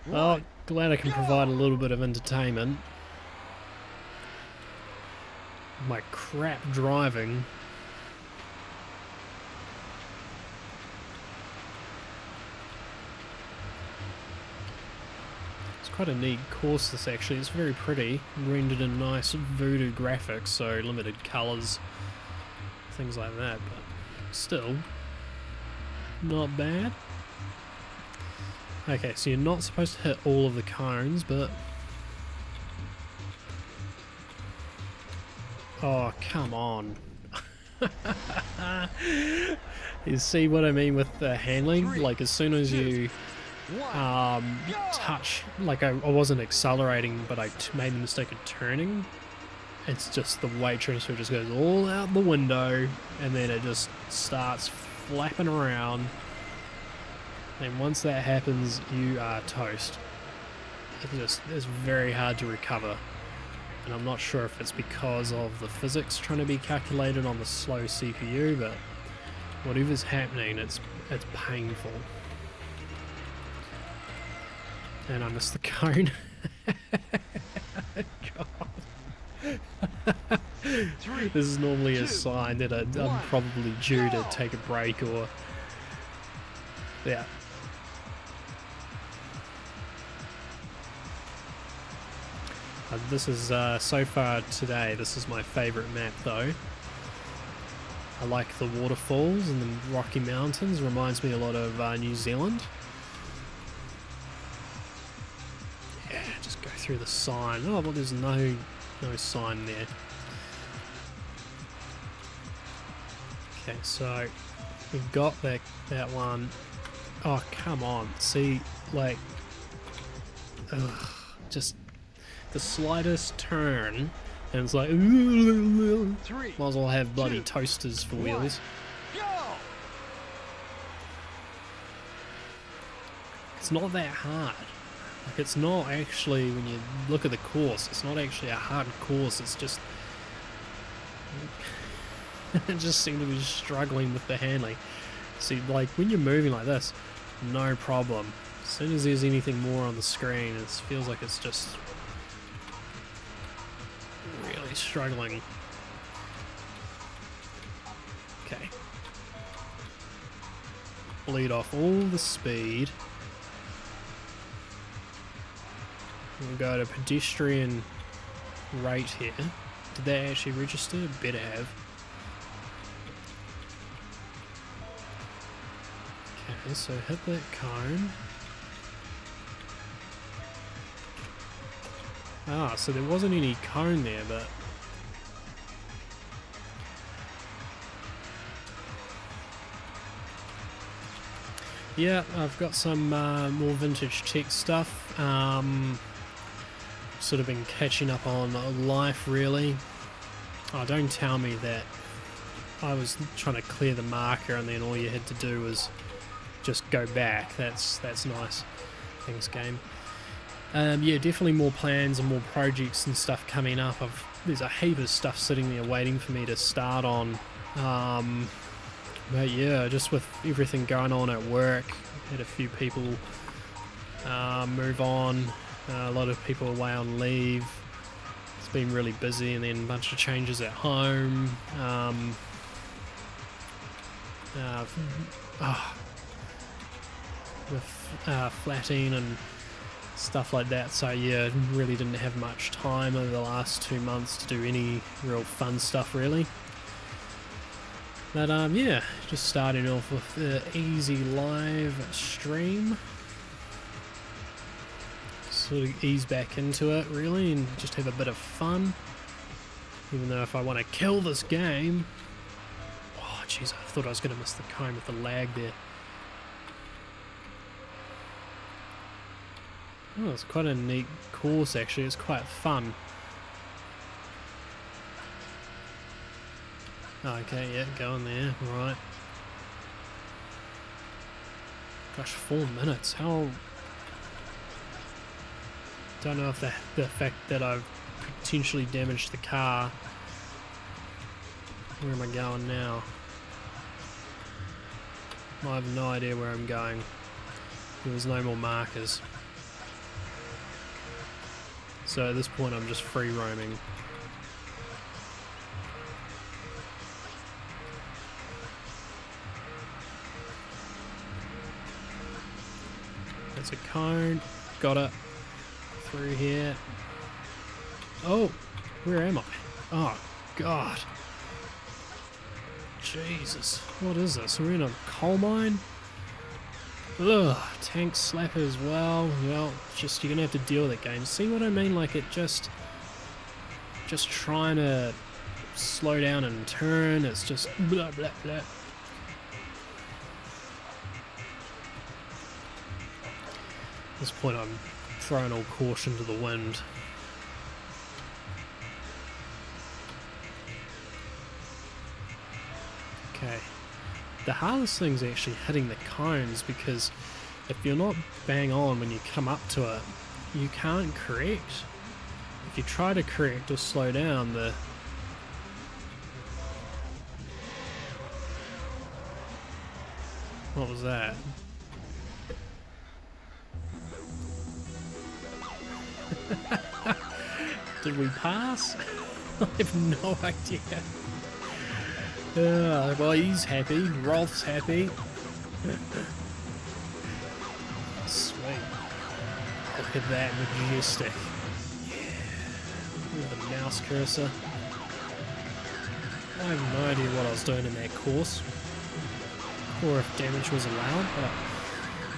1. Oh, glad I can provide a little bit of entertainment. My crap driving. It's quite a neat course, this actually. It's very pretty, rendered in nice voodoo graphics, so limited colours, things like that, but still not bad. Okay, so you're not supposed to hit all of the cones, but oh, come on. You see what I mean with the handling? Like, as soon as you touch, like I wasn't accelerating, but I made the mistake of turning. It's just the weight transfer just goes all out the window, and then it just starts flapping around. And once that happens, you are toast. It's very hard to recover. And I'm not sure if it's because of the physics trying to be calculated on the slow CPU, but whatever's happening, it's painful. And I missed the cone. God. This is normally a sign that I'm probably due to take a break, or yeah. This is, so far today, this is my favourite map though. I like the waterfalls and the Rocky Mountains, reminds me a lot of New Zealand. Yeah, just go through the sign. Oh, well, there's no sign there. Okay, so we've got that one. Oh, come on. See, like, ugh, just the slightest turn, and it's like, might as well have bloody toasters for wheels. It's not that hard. Like, it's not actually, when you look at the course, it's not actually a hard course, it's just I just seem to be struggling with the handling. See, like, when you're moving like this, no problem. As soon as there's anything more on the screen, it feels like it's just really struggling. Okay. Bleed off all the speed. We'll go to pedestrian rate here. Did that actually register? Better have. Okay, so hit that cone. Ah, so there wasn't any cone there, but yeah, I've got some more vintage tech stuff. Sort of been catching up on life, really. Oh, don't tell me that I was trying to clear the marker and then all you had to do was just go back. That's nice. Thanks, game. Yeah, definitely more plans and more projects and stuff coming up. There's a heap of stuff sitting there waiting for me to start on. But yeah, just with everything going on at work, had a few people move on, a lot of people away on leave. It's been really busy, and then a bunch of changes at home. With flatting and stuff like that, so yeah, really didn't have much time over the last 2 months to do any real fun stuff, really. But yeah, just starting off with the easy live stream. Sort of ease back into it, really, and just have a bit of fun. Even though if I want to kill this game... Oh, jeez, I thought I was going to miss the cone with the lag there. Oh, it's quite a neat course actually, it's quite fun. Okay, yeah, going there, right. Gosh, 4 minutes, how... Don't know if the fact that I've potentially damaged the car. Where am I going now? I have no idea where I'm going. There was no more markers. So at this point I'm just free roaming. That's a cone. Got it. Through here. Oh! Where am I? Oh, God. Jesus. What is this? We're in a coal mine? Ugh, tank slapper as well. Well, just you're gonna have to deal with it, game. See what I mean? Like it just trying to slow down and turn. It's just blah blah blah. At this point, I'm throwing all caution to the wind. Okay. The hardest thing's actually hitting the cones, because if you're not bang on when you come up to it, you can't correct. If you try to correct or slow down, the what was that? Did we pass? I have no idea. Well, he's happy. Rolf's happy. Sweet. Look at that, majestic. Yeah. With the mouse cursor. I have no idea what I was doing in that course, or if damage was allowed, but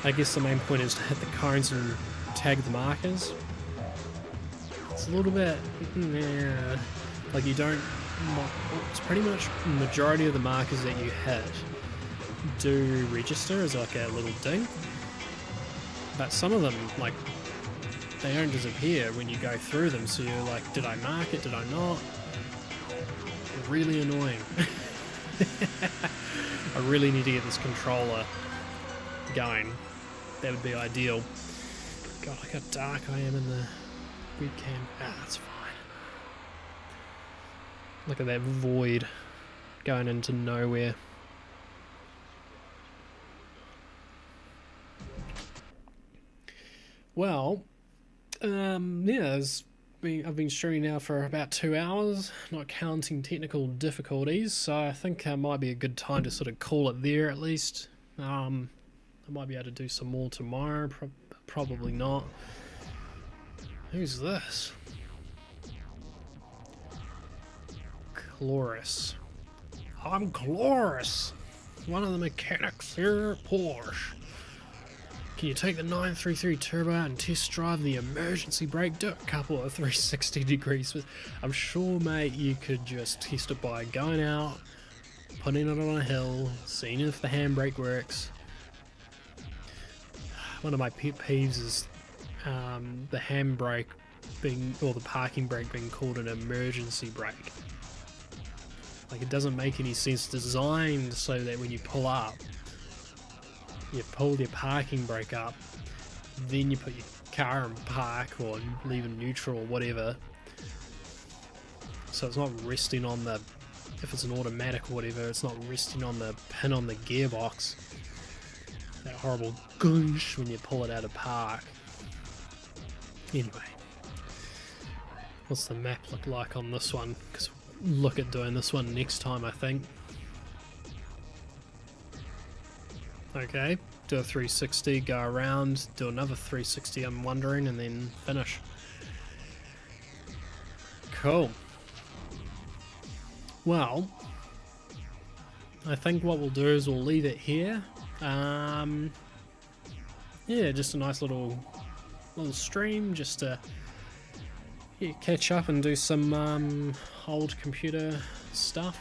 I guess the main point is to hit the cones and tag the markers. It's a little bit, yeah, like you don't. It's pretty much the majority of the markers that you hit do register as like a little ding, but some of them, like, they don't disappear when you go through them, so you're like, did I mark it, did I not? Really annoying. I really need to get this controller going. That would be ideal. God, look how dark I am in the webcam. Ah, that's fine. Look at that void going into nowhere. Well, yeah, I've been streaming now for about 2 hours, not counting technical difficulties, so I think it might be a good time to sort of call it there at least. I might be able to do some more tomorrow, probably not. Who's this? Cloris. I'm Cloris, one of the mechanics here at Porsche. Can you take the 933 Turbo out and test drive the emergency brake? Do a couple of 360 degrees. I'm sure, mate, you could just test it by going out, putting it on a hill, seeing if the handbrake works. One of my pet peeves is the handbrake being, or the parking brake being called an emergency brake. Like, it doesn't make any sense. Designed so that when you pull up, you pull your parking brake up, then you put your car in park or leave in neutral or whatever. So it's not resting on the, if it's an automatic or whatever, it's not resting on the pin on the gearbox. That horrible goosh when you pull it out of park. Anyway, what's the map look like on this one? Because we'll look at doing this one next time, I think. Okay, do a 360, go around, do another 360, I'm wondering, and then finish. Cool. Well, I think what we'll do is we'll leave it here. Yeah, just a nice little stream, just to yeah, catch up and do some old computer stuff.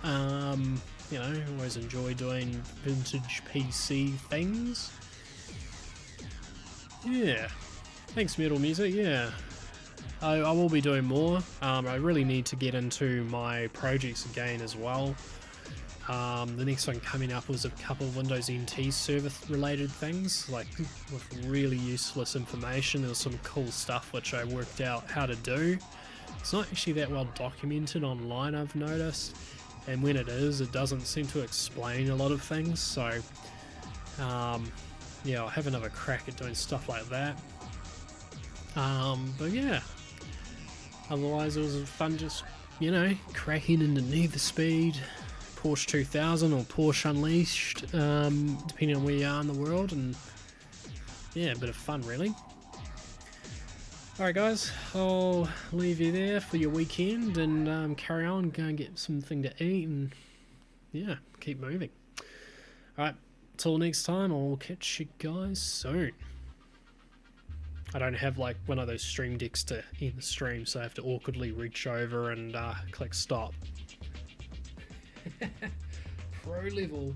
You know, always enjoy doing vintage PC things. Yeah, thanks Metal Music, yeah. I will be doing more. I really need to get into my projects again as well. The next one coming up was a couple of Windows NT server related things, like with really useless information. There was some cool stuff which I worked out how to do. It's not actually that well documented online, I've noticed, and when it is, it doesn't seem to explain a lot of things, so yeah, I'll have another crack at doing stuff like that. But yeah, otherwise it was fun just, you know, cracking into Need for Speed, Porsche 2000 or Porsche Unleashed, depending on where you are in the world, and yeah, a bit of fun really. Alright guys, I'll leave you there for your weekend and carry on, go and get something to eat and yeah, keep moving. Alright, till next time, I'll catch you guys soon. I don't have like one of those stream decks to end the stream, so I have to awkwardly reach over and click stop. Pro level.